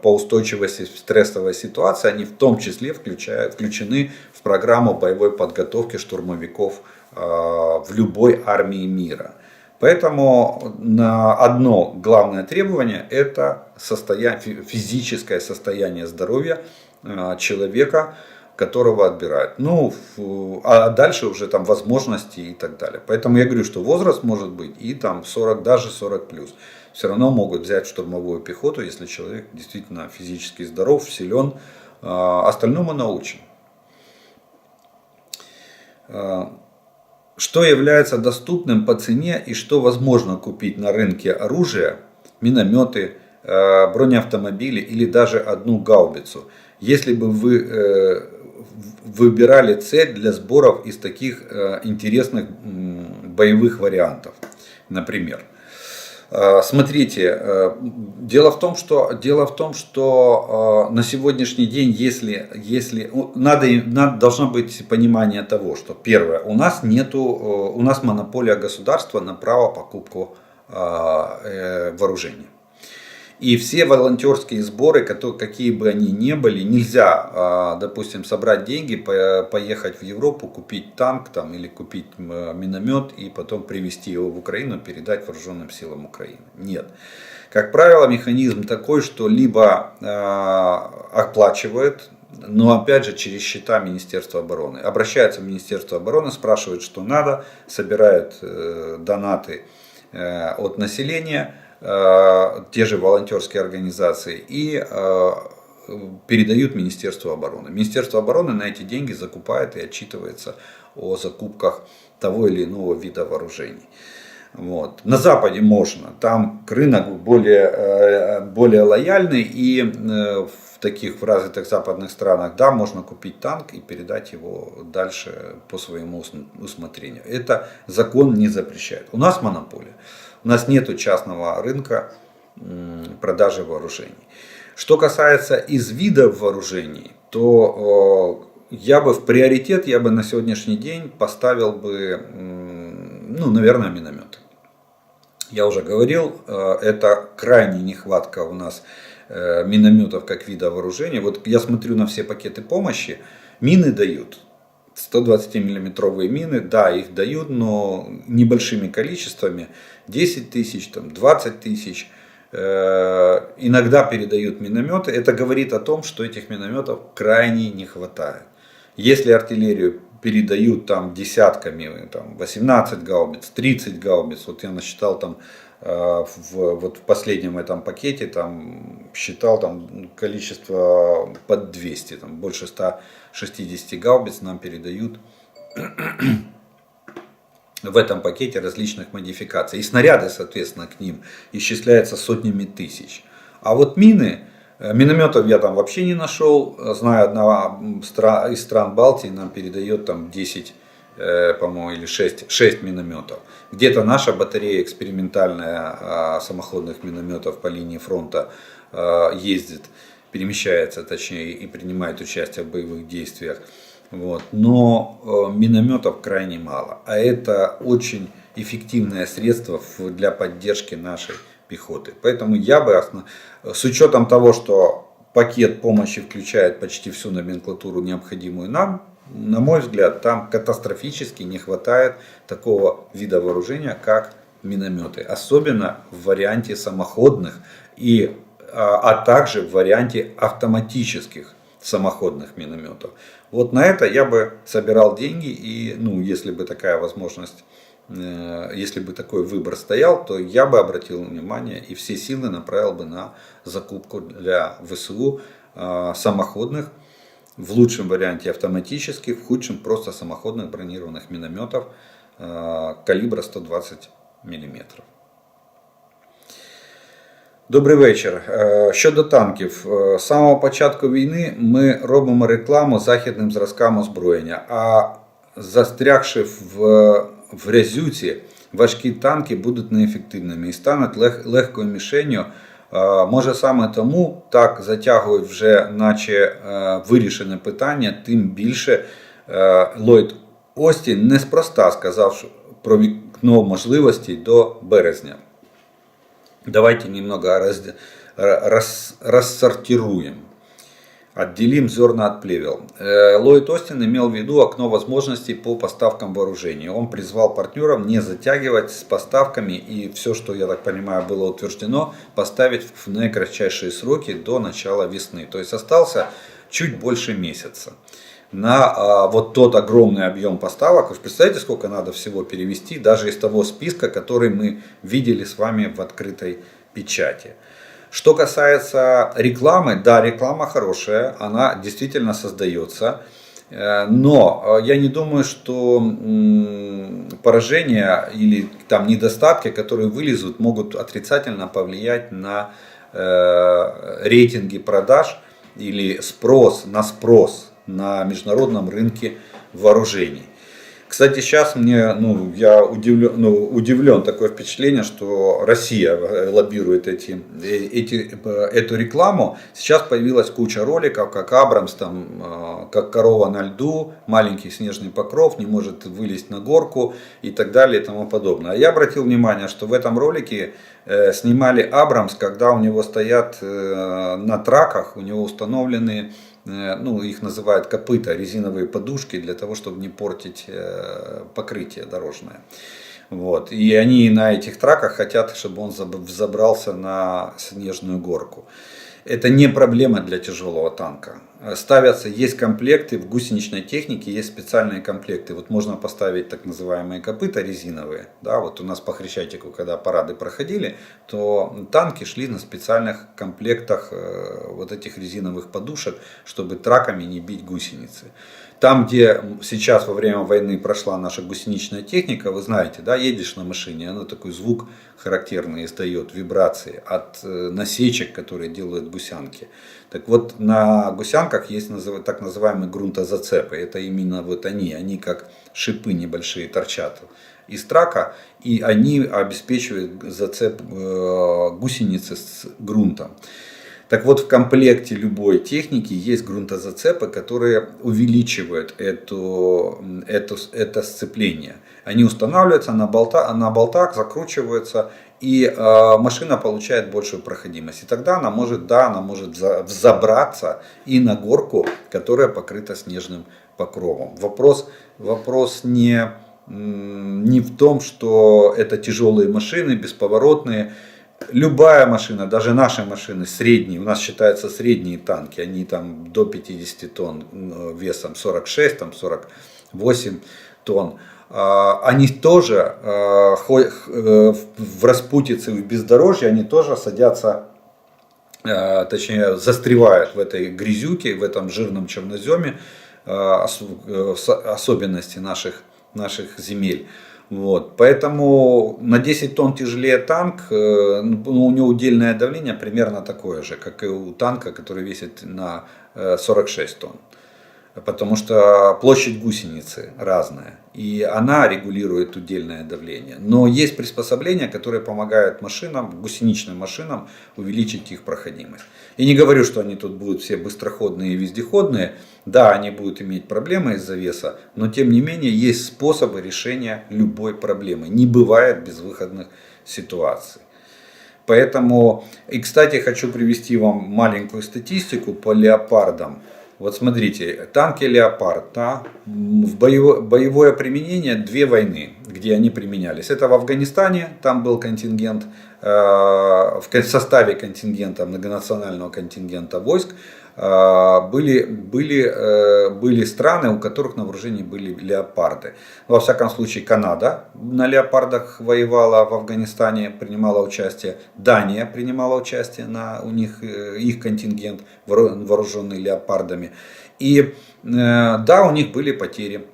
по устойчивости в стрессовой ситуации, они в том числе включены в программу боевой подготовки штурмовиков в любой армии мира. Поэтому одно главное требование – это физическое состояние здоровья человека, которого отбирают. А дальше уже возможности и так далее. Поэтому я говорю, что возраст может быть и 40, даже 40 плюс. Все равно могут взять штурмовую пехоту, если человек действительно физически здоров, силен. Остальному научим. Что является доступным по цене и что возможно купить на рынке оружия, минометы, бронеавтомобили или даже одну гаубицу, если бы вы выбирали цель для сборов из таких интересных боевых вариантов, например. Смотрите, дело в том, что на сегодняшний день, должно быть понимание того, что первое, у нас монополия государства на право покупку вооружения. И все волонтерские сборы, какие бы они ни были, нельзя, допустим, собрать деньги, поехать в Европу, купить танк или купить миномет и потом привезти его в Украину, передать вооруженным силам Украины. Нет. Как правило, механизм такой, что либо оплачивает, но опять же через счета Министерства обороны. Обращается в Министерство обороны, спрашивает, что надо, собирает донаты от населения, те же волонтерские организации, и передают Министерству обороны. Министерство обороны на эти деньги закупает и отчитывается о закупках того или иного вида вооружений. Вот. На Западе можно, там рынок более лояльный, и в развитых западных странах, да, можно купить танк и передать его дальше по своему усмотрению. Это закон не запрещает. У нас монополия. У нас нет частного рынка продажи вооружений. Что касается из видов вооружений, то я бы на сегодняшний день поставил бы, наверное, минометы. Я уже говорил, это крайняя нехватка у нас минометов как вида вооружения. Вот я смотрю на все пакеты помощи, мины дают. 120-миллиметровые мины, да, их дают, но небольшими количествами, 10 тысяч, 20 тысяч, иногда передают минометы. Это говорит о том, что этих минометов крайне не хватает. Если артиллерию передают десятками, 18 гаубиц, 30 гаубиц, вот я насчитал в последнем этом пакете, считал количество под 200, больше 160 гаубиц нам передают в этом пакете различных модификаций. И снаряды, соответственно, к ним исчисляются сотнями тысяч. А вот минометов я вообще не нашел. Знаю, одна из стран Балтии нам передает 10 по-моему, или 6 минометов. Где-то наша батарея экспериментальная самоходных минометов по линии фронта ездит, перемещается, точнее, и принимает участие в боевых действиях. Вот. Но минометов крайне мало. А это очень эффективное средство для поддержки нашей пехоты. Поэтому я бы, с учетом того, что пакет помощи включает почти всю номенклатуру, необходимую нам, на мой взгляд, там катастрофически не хватает такого вида вооружения, как минометы. Особенно в варианте самоходных, а также в варианте автоматических самоходных минометов. Вот на это я бы собирал деньги, и если бы такая возможность, если бы такой выбор стоял, то я бы обратил внимание и все силы направил бы на закупку для ВСУ самоходных, в лучшем варианте автоматических, в худшем просто самоходных бронированных минометов калібра 120 мм. Добрий вечір. Щодо танків. З самого початку війни ми робимо рекламу західним зразкам озброєння, а застрягши в грязюці, важкі танки будуть неефективними і стануть легкою мішенью. Може саме тому так затягують вже наче вирішене питання, тим більше Ллойд Остін неспроста сказав про вікно можливостей до березня. Давайте немного рассортируем. Отделим зерна от плевел. Ллойд Остин имел в виду окно возможностей по поставкам вооружений. Он призвал партнеров не затягивать с поставками и все, что, я так понимаю, было утверждено, поставить в наикратчайшие сроки до начала весны. То есть остался чуть больше месяца на вот тот огромный объем поставок. Вы представляете, сколько надо всего перевести, даже из того списка, который мы видели с вами в открытой печати. Что касается рекламы, да, реклама хорошая, она действительно создается, но я не думаю, что поражения или там недостатки, которые вылезут, могут отрицательно повлиять на рейтинги продаж или спрос на международном рынке вооружений. Кстати, сейчас я удивлен, такое впечатление, что Россия лоббирует эту рекламу. Сейчас появилась куча роликов, как Абрамс, как корова на льду, маленький снежный покров, не может вылезть на горку и так далее и тому подобное. Я обратил внимание, что в этом ролике снимали Абрамс, когда у него стоят на траках, у него установлены, их называют копыта, резиновые подушки, для того, чтобы не портить покрытие дорожное. Вот. И они на этих траках хотят, чтобы он взобрался на снежную горку. Это не проблема для тяжелого танка. Ставятся, есть комплекты, в гусеничной технике есть специальные комплекты. Вот можно поставить так называемые копыта резиновые. Да, вот у нас по Хрещатику, когда парады проходили, то танки шли на специальных комплектах вот этих резиновых подушек, чтобы траками не бить гусеницы. Там, где сейчас во время войны прошла наша гусеничная техника, вы знаете, да, едешь на машине, она такой звук характерный издает, вибрации от насечек, которые делают гусянки. Так вот, на гусянках есть так называемые грунтозацепы. Это именно вот они как шипы небольшие торчат из трака, и они обеспечивают зацеп гусеницы с грунтом. Так вот, в комплекте любой техники есть грунтозацепы, которые увеличивают это сцепление. Они устанавливаются на болтах, закручиваются, и машина получает большую проходимость. И тогда она может взобраться и на горку, которая покрыта снежным покровом. Вопрос не в том, что это тяжелые машины, бесповоротные. Любая машина, даже наши машины средние, у нас считаются средние танки, они там до 50 тонн весом, 46, 48 тонн. Они тоже в распутице, в бездорожье, они тоже садятся, точнее застревают в этой грязюке, в этом жирном черноземе, особенности наших земель. Вот. Поэтому на 10 тонн тяжелее танк, у него удельное давление примерно такое же, как и у танка, который весит на 46 тонн. потому что площадь гусеницы разная, и она регулирует удельное давление. Но есть приспособления, которые помогают машинам, гусеничным машинам, увеличить их проходимость. И не говорю, что они тут будут все быстроходные и вездеходные. Да, они будут иметь проблемы из-за веса, но тем не менее есть способы решения любой проблемы. Не бывает безвыходных ситуаций. Поэтому, и кстати, хочу привести вам маленькую статистику по леопардам. Вот смотрите, танки Леопард, да, в боевое применение 2 войны, где они применялись. Это в Афганистане, там был контингент, в составе контингента, многонационального контингента войск, были страны, у которых на вооружении были леопарды. Во всяком случае, Канада на леопардах воевала в Афганистане, принимала участие. Дания принимала участие, у них их контингент вооруженный леопардами. И да, у них были потери.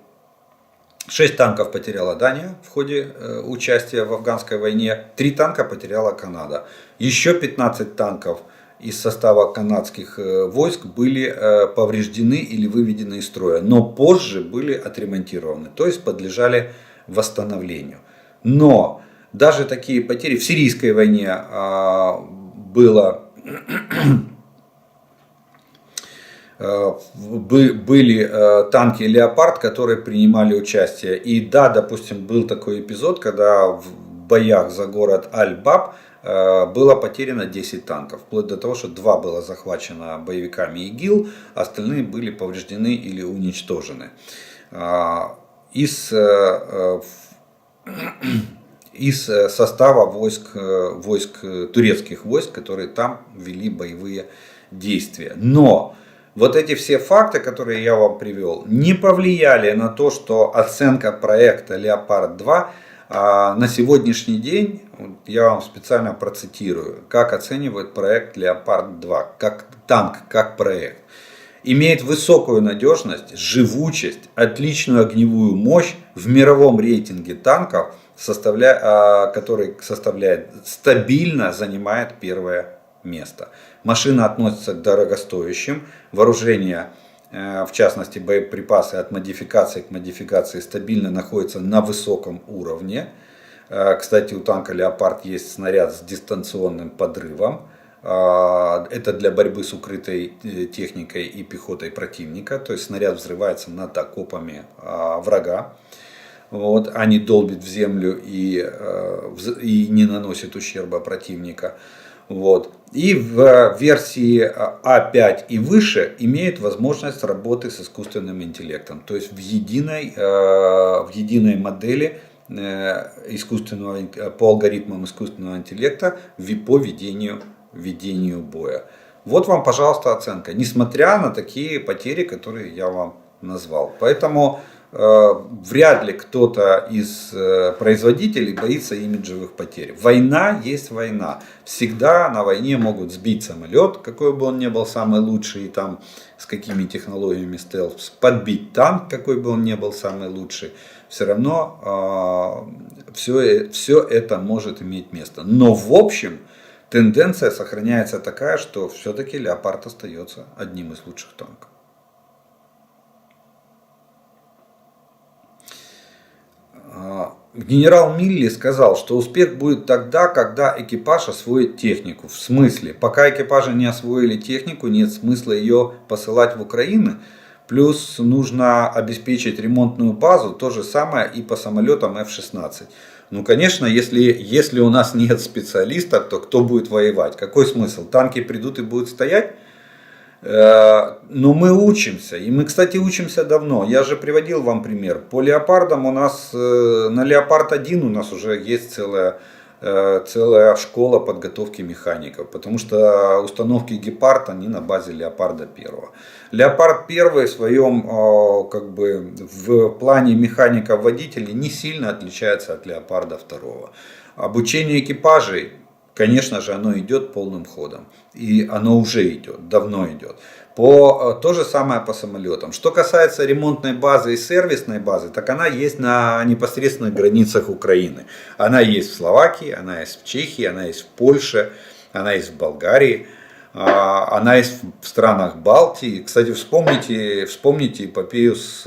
6 танков потеряла Дания в ходе участия в афганской войне, 3 танка потеряла Канада. Еще 15 танков из состава канадских войск были повреждены или выведены из строя, но позже были отремонтированы, то есть подлежали восстановлению. Но даже такие потери в сирийской войне были танки Леопард, которые принимали участие. И да, допустим, был такой эпизод, когда в боях за город Аль-Баб было потеряно 10 танков. Вплоть до того, что 2 было захвачено боевиками ИГИЛ, остальные были повреждены или уничтожены. Из состава турецких войск, которые там вели боевые действия. Но вот эти все факты, которые я вам привел, не повлияли на то, что оценка проекта Леопард-2 на сегодняшний день, я вам специально процитирую, как оценивает проект Леопард-2, как танк, как проект. Имеет высокую надежность, живучесть, отличную огневую мощь в мировом рейтинге танков, который стабильно занимает первое место. Машина относится к дорогостоящим, вооружение, в частности боеприпасы от модификации к модификации, стабильно находятся на высоком уровне. Кстати, у танка Леопард есть снаряд с дистанционным подрывом. Это для борьбы с укрытой техникой и пехотой противника. То есть снаряд взрывается над окопами врага. Вот, а не долбит в землю и не наносит ущерба противника. Вот. И в версии А5 и выше имеет возможность работы с искусственным интеллектом. То есть в единой модели по алгоритмам искусственного интеллекта по ведению боя. Вот вам, пожалуйста, оценка. Несмотря на такие потери, которые я вам назвал. Поэтому вряд ли кто-то из производителей боится имиджевых потерь. Война есть война. Всегда на войне могут сбить самолет, какой бы он ни был самый лучший, и там с какими технологиями стелс, подбить танк, какой бы он ни был самый лучший. Все равно все это может иметь место. Но в общем тенденция сохраняется такая, что все-таки Леопард остается одним из лучших танков. Генерал Милли сказал, что успех будет тогда, когда экипаж освоит технику. В смысле, пока экипажи не освоили технику, нет смысла ее посылать в Украину. Плюс нужно обеспечить ремонтную базу, то же самое и по самолетам F-16. Ну, конечно, если у нас нет специалистов, то кто будет воевать? Какой смысл? Танки придут и будут стоять? Но мы учимся, и мы, кстати, учимся давно. Я же приводил вам пример. По леопардам у нас, на Леопард-1 у нас уже есть целая школа подготовки механиков. Потому что установки Гепард, они на базе Леопарда-1. Леопард-1 в плане механиков-водителей не сильно отличается от Леопарда-2. Обучение экипажей, конечно же, оно идет полным ходом. И оно уже идет, давно идет. То же самое по самолетам. Что касается ремонтной базы и сервисной базы, так она есть на непосредственных границах Украины. Она есть в Словакии, она есть в Чехии, она есть в Польше, она есть в Болгарии. Она есть в странах Балтии. Кстати, вспомните эпопею с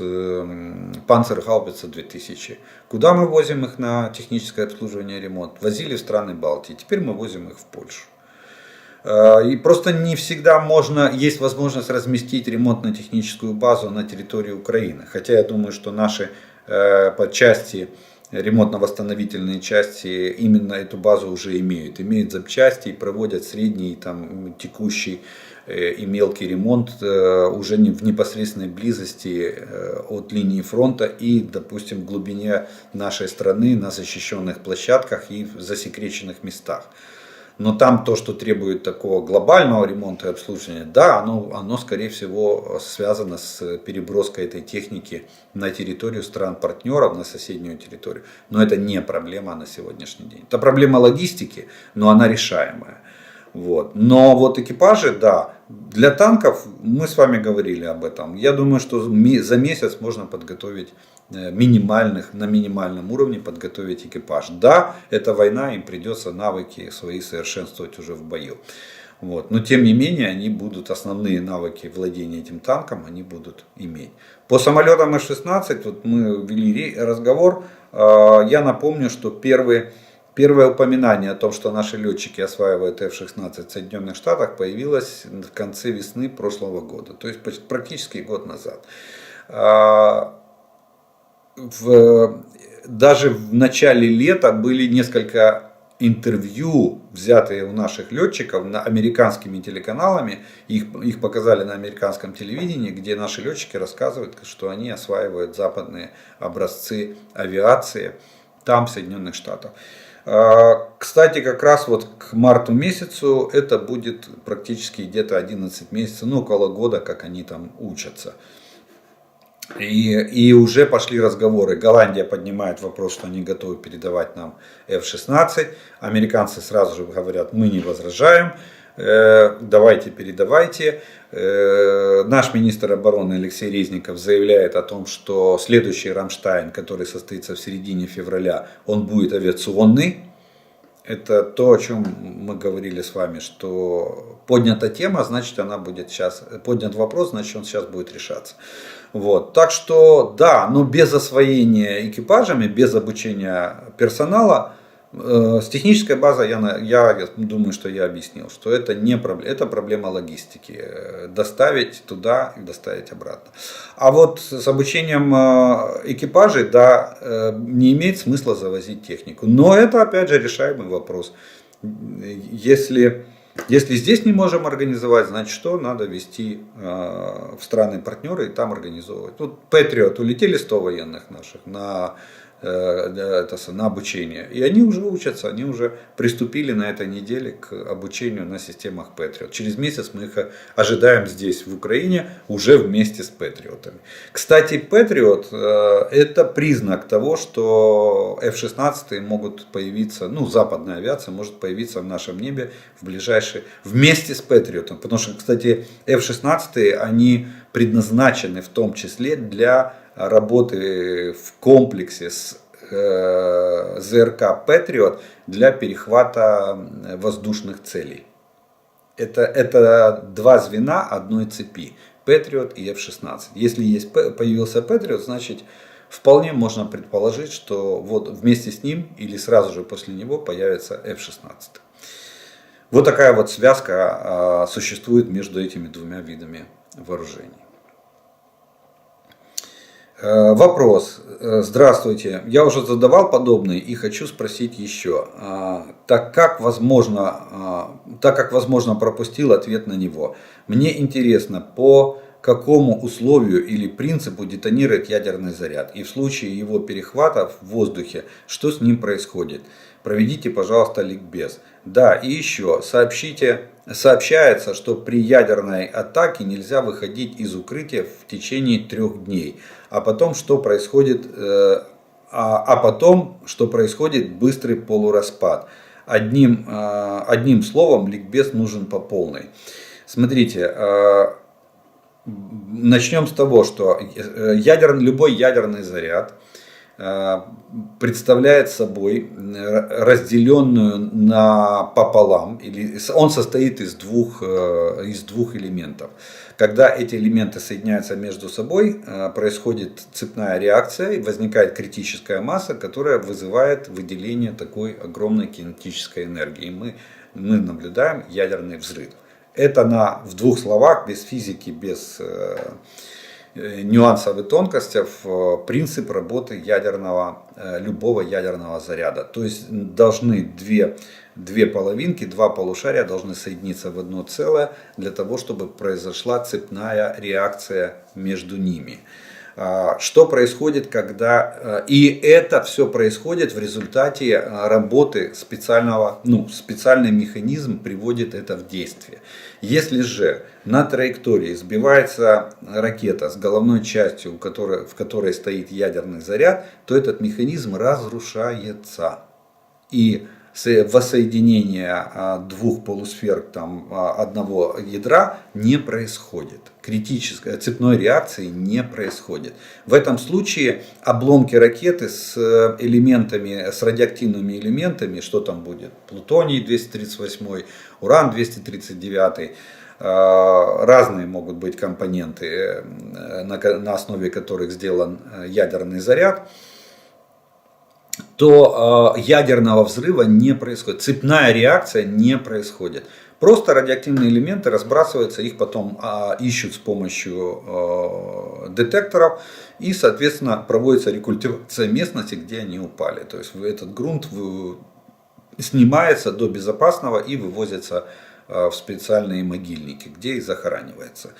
Панцергаубица 2000. Куда мы возим их на техническое обслуживание и ремонт? Возили в страны Балтии. Теперь мы возим их в Польшу. И просто не всегда есть возможность разместить ремонтно-техническую базу на территории Украины. Хотя я думаю, что наши подчасти, ремонтно-восстановительные части именно эту базу уже имеют. Имеют запчасти и проводят средний, там, текущий и мелкий ремонт уже в непосредственной близости от линии фронта и, допустим, в глубине нашей страны на защищенных площадках и в засекреченных местах. Но там то, что требует такого глобального ремонта и обслуживания, да, оно скорее всего связано с переброской этой техники на территорию стран-партнеров, на соседнюю территорию. Но это не проблема на сегодняшний день. Это проблема логистики, но она решаемая. Вот. Но вот экипажи, да, для танков мы с вами говорили об этом. Я думаю, что за месяц можно подготовить на минимальном уровне подготовить экипаж. Да, это война, им придется навыки свои совершенствовать уже в бою. Вот. Но тем не менее, они будут основные навыки владения этим танком, они будут иметь. По самолетам F-16, вот мы вели разговор, я напомню, что первое упоминание о том, что наши летчики осваивают F-16 в Соединенных Штатах, появилось в конце весны прошлого года, то есть практически год назад. Даже в начале лета были несколько интервью, взятые у наших летчиков американскими телеканалами, их показали на американском телевидении, где наши летчики рассказывают, что они осваивают западные образцы авиации там, в Соединенных Штатах. Кстати, как раз вот к марту месяцу это будет практически где-то 11 месяцев, ну около года, как они там учатся. И уже пошли разговоры. Голландия поднимает вопрос, что они готовы передавать нам F-16. Американцы сразу же говорят, мы не возражаем. Давайте, передавайте. Наш министр обороны Алексей Резников заявляет о том, что следующий Рамштайн, который состоится в середине февраля, он будет авиационный. Это то, о чем мы говорили с вами, что поднята тема, значит она будет сейчас, поднят вопрос, значит он сейчас будет решаться. Вот. Так что да, но без освоения экипажами, без обучения персонала, с технической базой я думаю, что я объяснил, что это не проблема, это проблема логистики. Доставить туда и доставить обратно. А вот с обучением экипажей, да, не имеет смысла завозить технику. Но это опять же решаемый вопрос. Если здесь не можем организовать, значит что? Надо везти в страны-партнеры и там организовывать. Вот Patriot улетели 100 военных наших на обучение. И они уже учатся, они уже приступили на этой неделе к обучению на системах Patriot. Через месяц мы их ожидаем здесь, в Украине, уже вместе с Патриотами. Кстати, Patriot это признак того, что F-16 могут появиться, ну, западная авиация может появиться в нашем небе вместе с Patriot. Потому что, кстати, F-16 они предназначены в том числе для работы в комплексе с ЗРК Patriot для перехвата воздушных целей. Это два звена одной цепи. Patriot и F-16. Если появился Patriot, значит вполне можно предположить, что вот вместе с ним или сразу же после него появится F-16. Вот такая вот связка существует между этими двумя видами вооружений. Вопрос. Здравствуйте. Я уже задавал подобный и хочу спросить еще. Так как возможно пропустил ответ на него. Мне интересно, по какому условию или принципу детонирует ядерный заряд. И в случае его перехвата в воздухе, что с ним происходит. Проведите, пожалуйста, ликбез. Да, и еще сообщается, что при ядерной атаке нельзя выходить из укрытия в течение 3 дней. А потом, что происходит быстрый полураспад. Одним словом, ликбез нужен по полной. Смотрите, начнем с того, что любой ядерный заряд представляет собой разделенную пополам, или он состоит из двух элементов. Когда эти элементы соединяются между собой, происходит цепная реакция и возникает критическая масса, которая вызывает выделение такой огромной кинетической энергии. Мы наблюдаем ядерный взрыв. Это в двух словах, без физики, без нюансов и тонкостей, принцип работы любого ядерного заряда. То есть должны две половинки, два полушария должны соединиться в одно целое для того, чтобы произошла цепная реакция между ними. Что происходит, когда... И это все происходит в результате работы специальный механизм приводит это в действие. Если же на траектории сбивается ракета с головной частью, в которой стоит ядерный заряд, то этот механизм разрушается. И воссоединение двух полусфер одного ядра не происходит. Критической цепной реакции не происходит. В этом случае обломки ракеты с радиоактивными элементами, что там будет? Плутоний 238, уран 239, разные могут быть компоненты, на основе которых сделан ядерный заряд, то ядерного взрыва не происходит. Цепная реакция не происходит. Просто радиоактивные элементы разбрасываются, их потом ищут с помощью детекторов. И, соответственно, проводится рекультивация местности, где они упали. То есть этот грунт снимается до безопасного и вывозится в специальные могильники, где и захоранивается.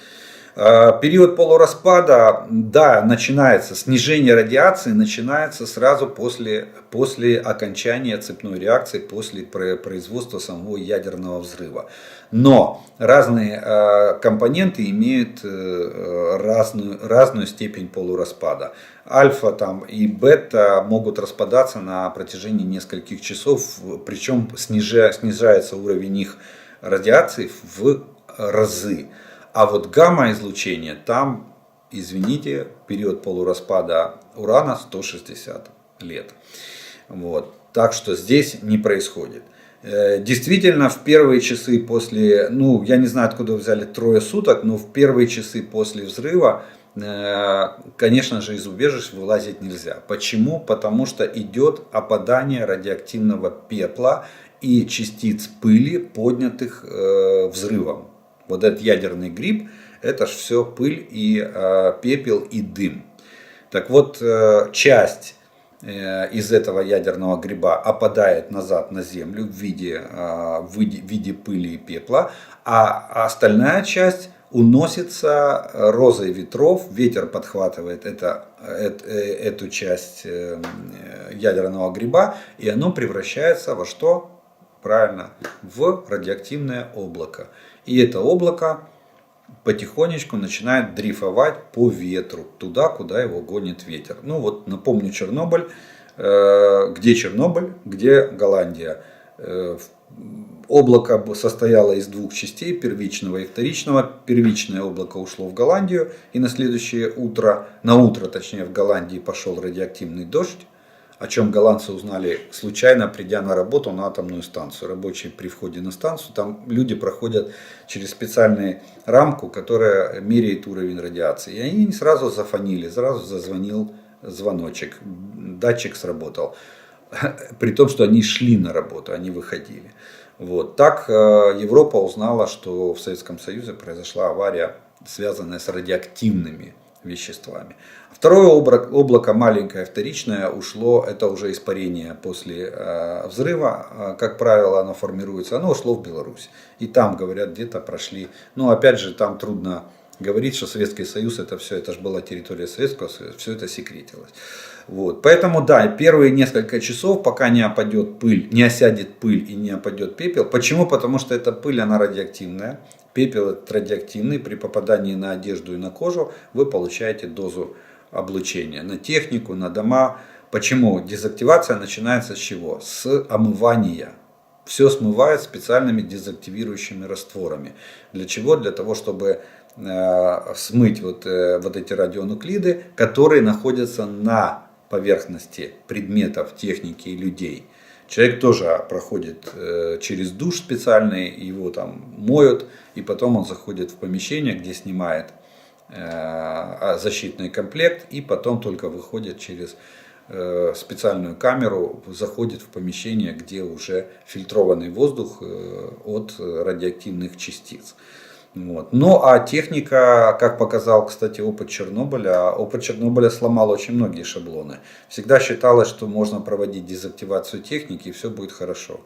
Период полураспада, да, начинается, снижение радиации начинается сразу после окончания цепной реакции, после производства самого ядерного взрыва. Но разные компоненты имеют разную степень полураспада. Альфа и бета могут распадаться на протяжении нескольких часов, причем снижается уровень их радиации в разы. А вот гамма-излучение, там, извините, период полураспада урана 160 лет. Вот. Так что здесь не происходит. Действительно, в первые часы после, я не знаю, откуда взяли 3 суток, но в первые часы после взрыва, конечно же, из убежищ вылазить нельзя. Почему? Потому что идет опадание радиоактивного пепла и частиц пыли, поднятых взрывом. Вот этот ядерный гриб, это же все пыль и пепел и дым. Так вот, часть из этого ядерного гриба опадает назад на землю в виде пыли и пепла, а остальная часть уносится розой ветров, ветер подхватывает эту часть ядерного гриба, и оно превращается во что? Правильно, в радиоактивное облако. И это облако потихонечку начинает дрейфовать по ветру, туда, куда его гонит ветер. Напомню Чернобыль. Где Чернобыль, где Голландия. Облако состояло из 2 частей, первичного и вторичного. Первичное облако ушло в Голландию, и на утро в Голландии пошел радиоактивный дождь. О чем голландцы узнали случайно, придя на работу на атомную станцию. Рабочие при входе на станцию, там люди проходят через специальную рамку, которая меряет уровень радиации. И они сразу зафонили, сразу зазвонил звоночек, датчик сработал. При том, что они шли на работу, они выходили. Вот. Так Европа узнала, что в Советском Союзе произошла авария, связанная с радиоактивными веществами. Второе облако, маленькое, вторичное, ушло, это уже испарение после взрыва, как правило, оно формируется, оно ушло в Беларусь. И там, говорят, где-то прошли, опять же, там трудно говорить, что Советский Союз, это же была территория Советского Союза, все это секретилось. Вот. Поэтому, да, первые несколько часов, пока не опадет пыль, не осядет пыль и не опадет пепел. Почему? Потому что эта пыль, она радиоактивная. Пепел этот радиоактивный, при попадании на одежду и на кожу вы получаете дозу облучения на технику, на дома. Почему? Дезактивация начинается с чего? С омывания. Все смывает специальными дезактивирующими растворами. Для чего? Для того, чтобы смыть вот эти радионуклиды, которые находятся на поверхности предметов, техники и людей. Человек тоже проходит через душ специальный, его там моют, и потом он заходит в помещение, где снимает защитный комплект, и потом только выходит через специальную камеру, заходит в помещение, где уже фильтрованный воздух от радиоактивных частиц. Вот. Ну а техника, как показал, кстати, опыт Чернобыля сломал очень многие шаблоны. Всегда считалось, что можно проводить дезактивацию техники и все будет хорошо.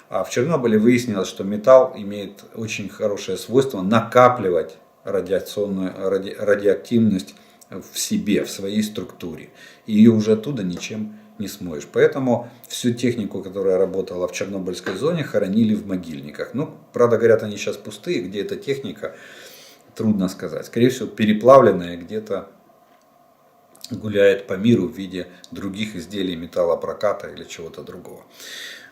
А в Чернобыле выяснилось, что металл имеет очень хорошее свойство накапливать радиоактивность в себе, в своей структуре. И ее уже оттуда ничем не смоешь. Поэтому всю технику, которая работала в Чернобыльской зоне, хоронили в могильниках. Ну, правда, говорят, они сейчас пустые. Где эта техника, трудно сказать. Скорее всего, переплавленная где-то гуляет по миру в виде других изделий металлопроката или чего-то другого.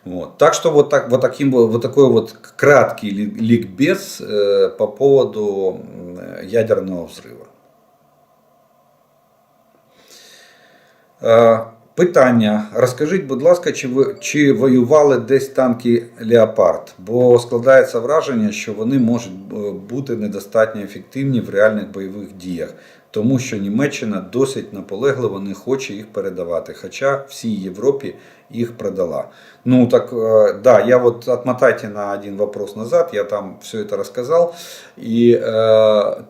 Вот. Так что вот такой вот краткий ликбез по поводу ядерного взрыва. Питання. Розкажіть, будь ласка, чи воювали десь танки «Леопард»? Бо складається враження, що вони можуть бути недостатньо ефективні в реальних бойових діях. Тому що Німеччина досить наполегливо не хоче їх передавати. Хоча всій Європі их продала. Ну так, да, я вот отмотайте на один вопрос назад, я там все это рассказал. И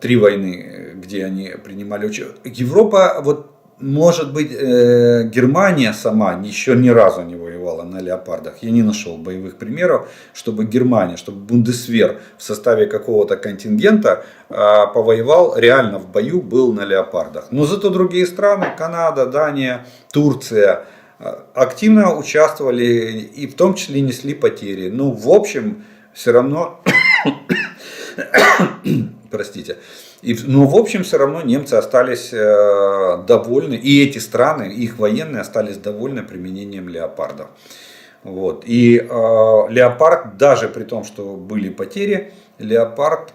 3 войны, где они принимали участие. Европа, вот может быть, Германия сама еще ни разу не воевала на «Леопардах». Я не нашел боевых примеров, чтобы Германия, чтобы Бундесвер в составе какого-то контингента повоевал, реально в бою был на «Леопардах». Но зато другие страны, Канада, Дания, Турция, активно участвовали и в том числе несли потери. Ну, в общем, все равно, простите, но в общем все равно немцы остались довольны, и эти страны, их военные остались довольны применением «Леопардов». Вот. И «Леопард», даже при том, что были потери, «Леопард»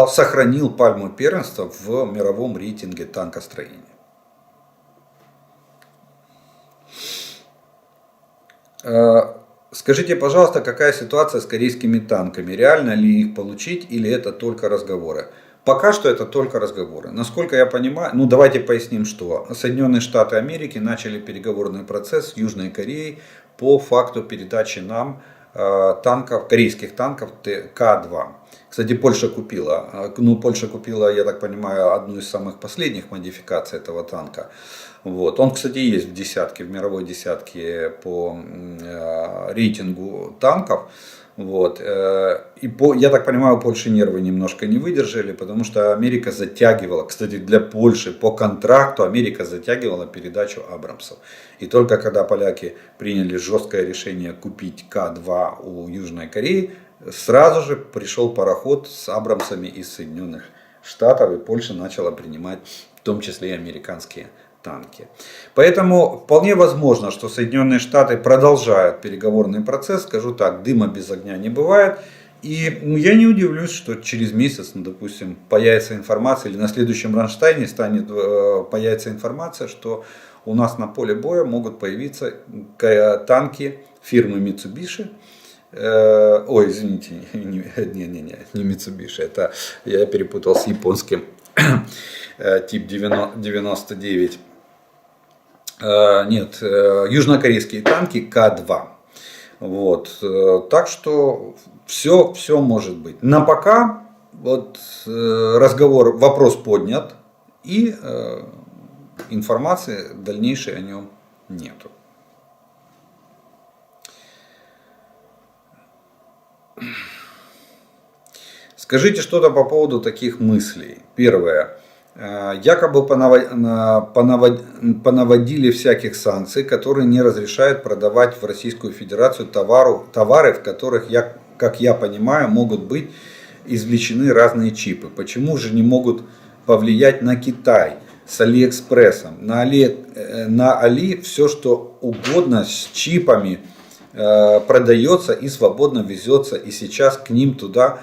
сохранил пальму первенства в мировом рейтинге танкостроения. Скажите, пожалуйста, какая ситуация с корейскими танками? Реально ли их получить или это только разговоры? Пока что это только разговоры. Насколько я понимаю, ну давайте поясним, что Соединенные Штаты Америки начали переговорный процесс с Южной Кореей по факту передачи нам танков, корейских танков К-2. Кстати, Польша купила, я так понимаю, одну из самых последних модификаций этого танка. Вот. Он, кстати, есть в десятке, в мировой десятке по рейтингу танков. Вот. И я так понимаю, у Польши нервы немножко не выдержали, потому что Америка затягивала, кстати, для Польши по контракту Америка затягивала передачу Абрамсов. И только когда поляки приняли жесткое решение купить К-2 у Южной Кореи, сразу же пришел пароход с Абрамсами из Соединенных Штатов, и Польша начала принимать в том числе и американские танки. Поэтому вполне возможно, что Соединенные Штаты продолжают переговорный процесс. Скажу так, дыма без огня не бывает. И я не удивлюсь, что через месяц, допустим, появится информация, или на следующем Рамштайне появится информация, что у нас на поле боя могут появиться танки фирмы Mitsubishi. Ой, извините, не Mitsubishi, это я перепутал с японским, тип 99. Нет, южнокорейские танки К-2. Вот. Так что все может быть. На пока вот, вопрос поднят, и информации дальнейшей о нем нету. Скажите что-то по поводу таких мыслей. Первое. Якобы понаводили всяких санкций, которые не разрешают продавать в Российскую Федерацию товары, в которых, как я понимаю, могут быть извлечены разные чипы. Почему же не могут повлиять на Китай с Алиэкспрессом? На Али все, что угодно с чипами продается и свободно везется, и сейчас к ним туда.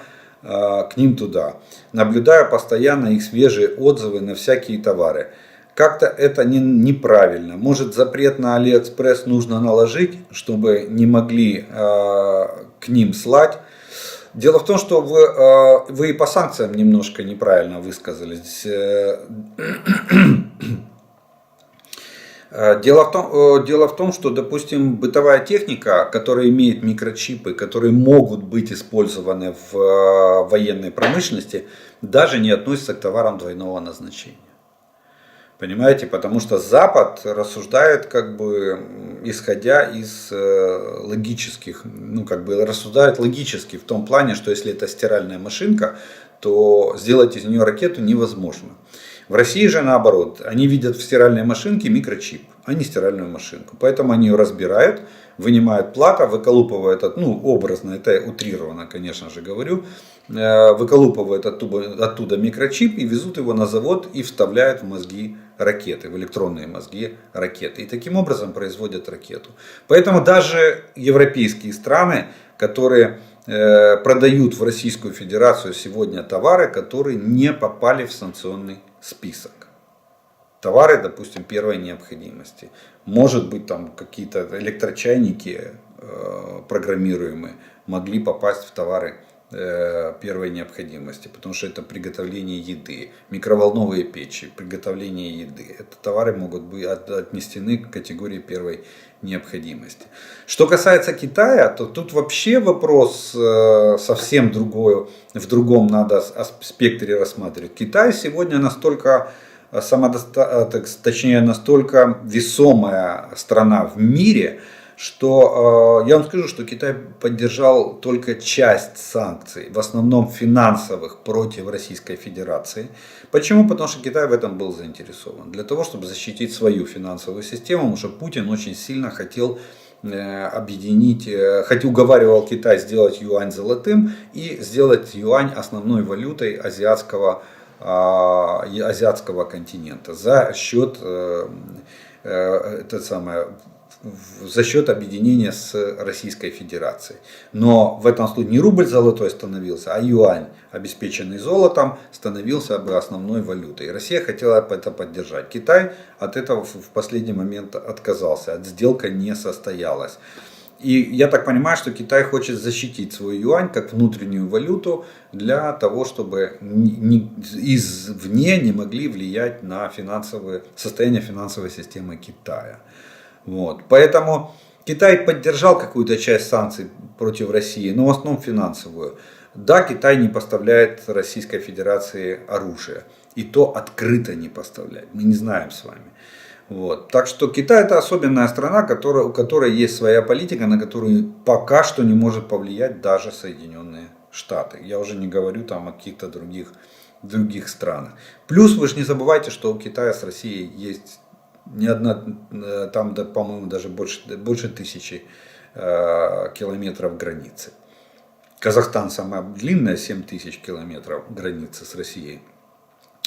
Наблюдаю постоянно их свежие отзывы на всякие товары. как-то это неправильно. Может, запрет на Алиэкспресс нужно наложить, чтобы не могли к ним слать. Дело в том, что вы и по санкциям немножко неправильно высказались. Дело в том, что, допустим, бытовая техника, которая имеет микрочипы, которые могут быть использованы в военной промышленности, даже не относится к товарам двойного назначения. Понимаете, потому что Запад рассуждает, как бы, исходя из логических, рассуждает логически в том плане, что если это стиральная машинка, то сделать из нее ракету невозможно. В России же наоборот, они видят в стиральной машинке микрочип, а не стиральную машинку. Поэтому они ее разбирают, вынимают плата, выколупывают, образно, это утрированно, конечно же, говорю, выколупывают оттуда микрочип и везут его на завод и вставляют в мозги ракеты, в электронные мозги ракеты. И таким образом производят ракету. Поэтому даже европейские страны, которые продают в Российскую Федерацию сегодня товары, которые не попали в санкционный список. Товары, допустим, первой необходимости. Может быть, там какие-то электрочайники программируемые могли попасть в товары первой необходимости, потому что это приготовление еды, микроволновые печи, приготовление еды. Это товары могут быть отнесены к категории первой необходимости. Что касается Китая, то тут вообще вопрос совсем другой, в другом надо спектре рассматривать. Китай сегодня настолько настолько весомая страна в мире, что я вам скажу, что Китай поддержал только часть санкций, в основном финансовых, против Российской Федерации. Почему? Потому что Китай в этом был заинтересован. Для того, чтобы защитить свою финансовую систему, потому что Путин очень сильно хотел объединить, уговаривал Китай сделать юань золотым и сделать юань основной валютой азиатского континента за счет объединения с Российской Федерацией. Но в этом случае не рубль золотой становился, а юань, обеспеченный золотом, становился бы основной валютой. И Россия хотела это поддержать. Китай от этого в последний момент отказался, сделка не состоялась. И я так понимаю, что Китай хочет защитить свой юань как внутреннюю валюту для того, чтобы извне не могли влиять на состояние финансовой системы Китая. Вот. Поэтому Китай поддержал какую-то часть санкций против России, но в основном финансовую. Да, Китай не поставляет Российской Федерации оружие. И то открыто не поставляет. Мы не знаем с вами. Вот. Так что Китай это особенная страна, у которой есть своя политика, на которую пока что не может повлиять даже Соединенные Штаты. Я уже не говорю там о каких-то других странах. Плюс вы же не забывайте, что у Китая с Россией есть не одна, там, по-моему, даже больше 1000 километров границы. Казахстан самая длинная, 7000 километров границы с Россией.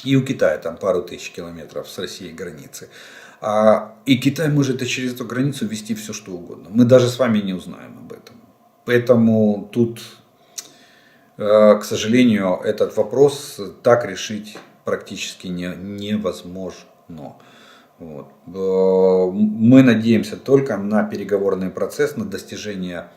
И у Китая там пару тысяч километров с Россией границы. И Китай может через эту границу вести все, что угодно. Мы даже с вами не узнаем об этом. Поэтому тут, к сожалению, этот вопрос так решить практически невозможно. Вот. Мы надеемся только на переговорный процесс, на достижение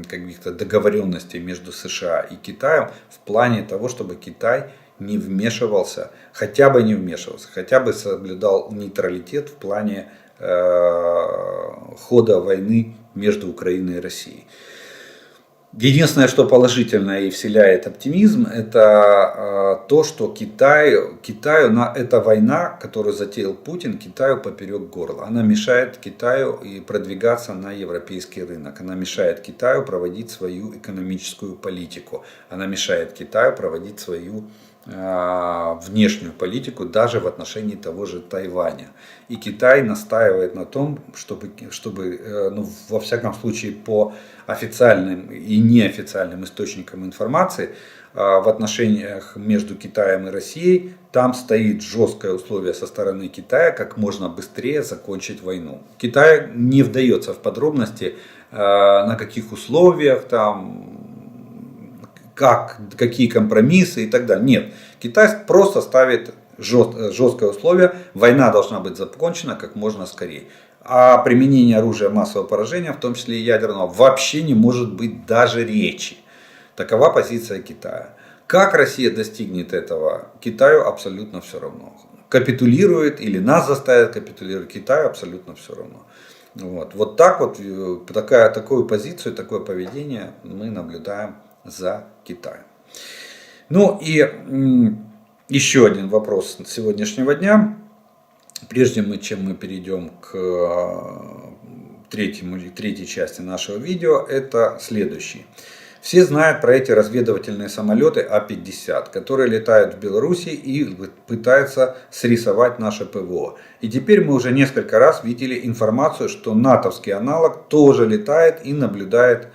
каких-то договоренностей между США и Китаем в плане того, чтобы Китай не вмешивался, хотя бы соблюдал нейтралитет в плане хода войны между Украиной и Россией. Единственное, что положительно и вселяет оптимизм, это то, что Китаю эта война, которую затеял Путин, Китаю поперек горла. Она мешает Китаю и продвигаться на европейский рынок. Она мешает Китаю проводить свою экономическую политику. Она мешает Китаю проводить свою внешнюю политику даже в отношении того же Тайваня. И Китай настаивает на том, чтобы во всяком случае по официальным и неофициальным источникам информации в отношениях между Китаем и Россией там стоит жесткое условие со стороны Китая как можно быстрее закончить войну. Китай не вдается в подробности, на каких условиях там, какие компромиссы и так далее. Нет, Китай просто ставит жесткое условие, война должна быть закончена как можно скорее. А применение оружия массового поражения, в том числе и ядерного, вообще не может быть даже речи. Такова позиция Китая. Как Россия достигнет этого, Китаю абсолютно все равно. Капитулирует или нас заставит капитулировать, Китаю абсолютно все равно. Вот так вот, такую позицию, такое поведение мы наблюдаем за Китаем. Ну и еще один вопрос сегодняшнего дня. Прежде чем мы перейдем к третьей части нашего видео, это следующий. Все знают про эти разведывательные самолеты А-50, которые летают в Беларуси и пытаются срисовать наше ПВО. И теперь мы уже несколько раз видели информацию, что натовский аналог тоже летает и наблюдает.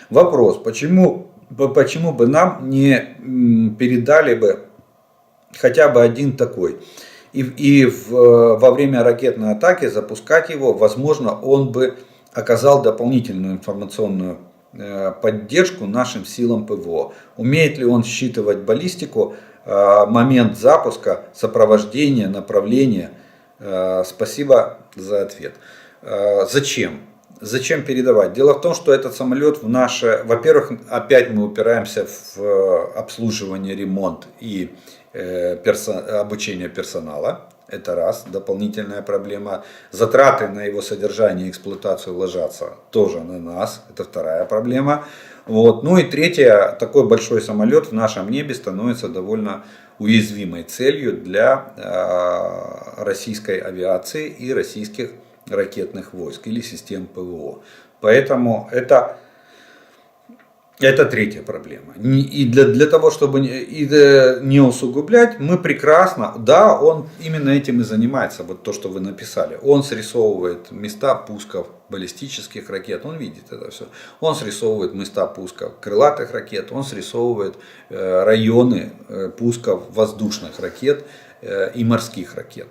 Вопрос, почему бы нам не передали бы хотя бы один такой? И во время ракетной атаки запускать его, возможно, он бы оказал дополнительную информационную поддержку нашим силам ПВО. Умеет ли он считывать баллистику, момент запуска, сопровождения, направления? Спасибо за ответ. Зачем? Зачем передавать? Дело в том, что этот самолет во-первых, опять мы упираемся в обслуживание, ремонт и обучение персонала. Это раз, дополнительная проблема. Затраты на его содержание и эксплуатацию ложатся тоже на нас. Это вторая проблема. Ну и третья, такой большой самолет в нашем небе становится довольно уязвимой целью для российской авиации и российских ракетных войск или систем ПВО. Поэтому это третья проблема. И для того, чтобы не усугублять, мы прекрасно, да, он именно этим и занимается, вот то, что вы написали. Он срисовывает места пусков баллистических ракет, он видит это все. Он срисовывает места пусков крылатых ракет, он срисовывает районы пусков воздушных ракет и морских ракет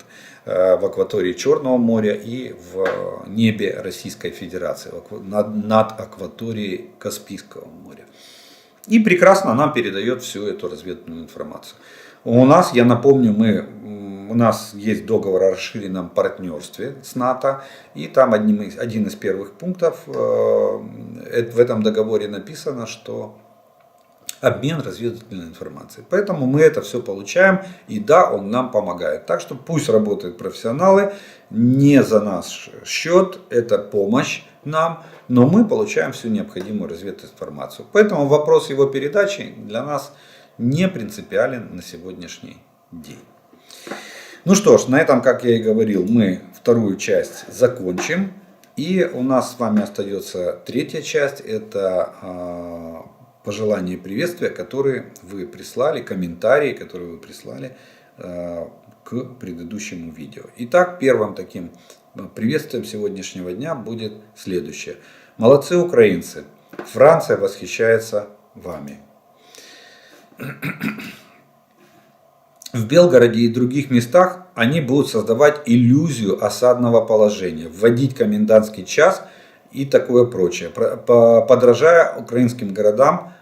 в акватории Черного моря и в небе Российской Федерации, над акваторией Каспийского моря. И прекрасно нам передает всю эту разведывательную информацию. У нас, я напомню, у нас есть договор о расширенном партнерстве с НАТО, и там один из первых пунктов в этом договоре написано, что обмен разведывательной информацией. Поэтому мы это все получаем, и да, он нам помогает. Так что пусть работают профессионалы, не за наш счет, это помощь нам, но мы получаем всю необходимую разведывательную информацию. Поэтому вопрос его передачи для нас не принципиален на сегодняшний день. Ну что ж, на этом, как я и говорил, мы вторую часть закончим. И у нас с вами остается третья часть, это пожелания и приветствия, которые вы прислали, комментарии, которые вы прислали к предыдущему видео. Итак, первым таким приветствием сегодняшнего дня будет следующее. Молодцы украинцы, Франция восхищается вами. В Белгороде и других местах они будут создавать иллюзию осадного положения, вводить комендантский час и такое прочее, подражая украинским городам,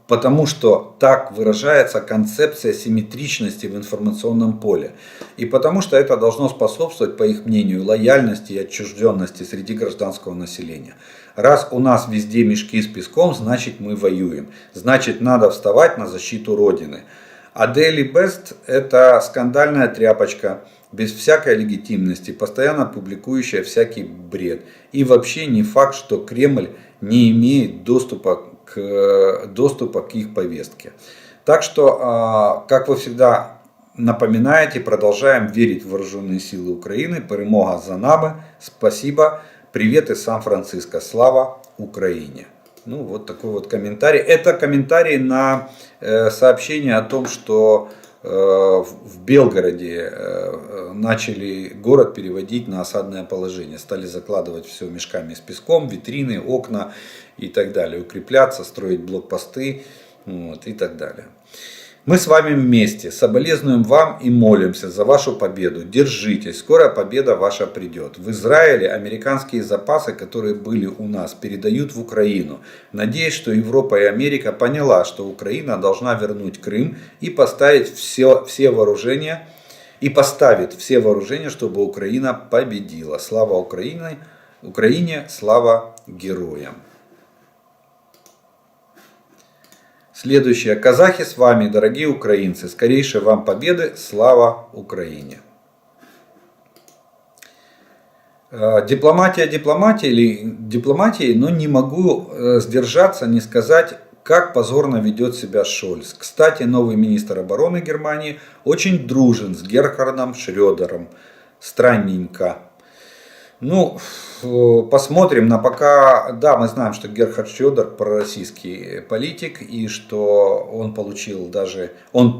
потому что так выражается концепция симметричности в информационном поле. И потому что это должно способствовать, по их мнению, лояльности и отчужденности среди гражданского населения. Раз у нас везде мешки с песком, значит мы воюем. Значит надо вставать на защиту Родины. А Daily Best это скандальная тряпочка, без всякой легитимности, постоянно публикующая всякий бред. И вообще не факт, что Кремль не имеет доступа к их повестке. Так что, как вы всегда напоминаете, продолжаем верить в вооруженные силы Украины. Перемога за нами. Спасибо. Привет из Сан-Франциско. Слава Украине. Ну, вот такой вот комментарий. Это комментарий на сообщение о том, что в Белгороде начали город переводить на осадное положение. Стали закладывать все мешками с песком, витрины, окна и так далее. Укрепляться, строить блокпосты и так далее. Мы с вами вместе, соболезнуем вам и молимся за вашу победу. Держитесь, скоро победа ваша придет. В Израиле американские запасы, которые были у нас, передают в Украину. Надеюсь, что Европа и Америка поняла, что Украина должна вернуть Крым и поставить все вооружения, чтобы Украина победила. Слава Украине, слава героям. Следующее. Казахи с вами, дорогие украинцы. Скорейшей вам победы. Слава Украине. Дипломатия дипломатией, но не могу сдержаться, не сказать, как позорно ведет себя Шольц. Кстати, новый министр обороны Германии очень дружен с Герхардом Шрёдером. Странненько. Ну, посмотрим, но пока, да, мы знаем, что Герхард Шрёдер пророссийский политик, и что он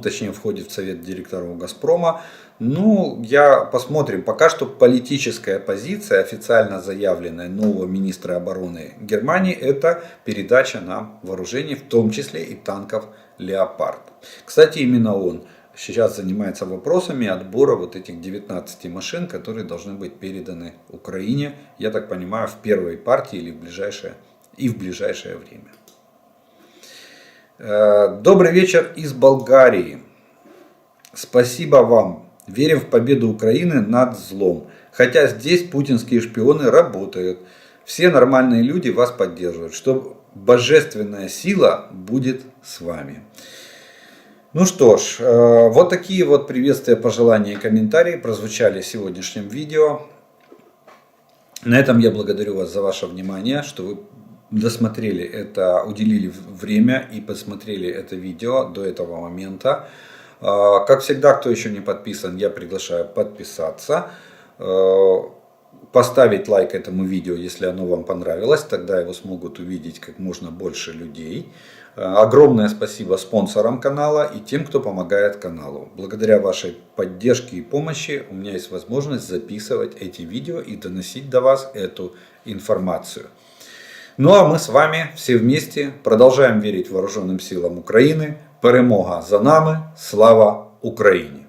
точнее входит в совет директоров Газпрома. Ну, посмотрим, пока что политическая позиция, официально заявленная нового министра обороны Германии, это передача нам вооружений, в том числе и танков Леопард. Кстати, именно он сейчас занимается вопросами отбора вот этих 19 машин, которые должны быть переданы Украине, я так понимаю, в первой партии или в ближайшее время. Добрый вечер из Болгарии. Спасибо вам. Верим в победу Украины над злом. Хотя здесь путинские шпионы работают. Все нормальные люди вас поддерживают. Что божественная сила будет с вами. Ну что ж, вот такие вот приветствия, пожелания и комментарии прозвучали в сегодняшнем видео. На этом я благодарю вас за ваше внимание, что вы досмотрели это, уделили время и посмотрели это видео до этого момента. Как всегда, кто еще не подписан, я приглашаю подписаться, поставить лайк этому видео, если оно вам понравилось, тогда его смогут увидеть как можно больше людей. Огромное спасибо спонсорам канала и тем, кто помогает каналу. Благодаря вашей поддержке и помощи у меня есть возможность записывать эти видео и доносить до вас эту информацию. Ну а мы с вами все вместе продолжаем верить вооруженным силам України. Перемога за нами. Слава Україні!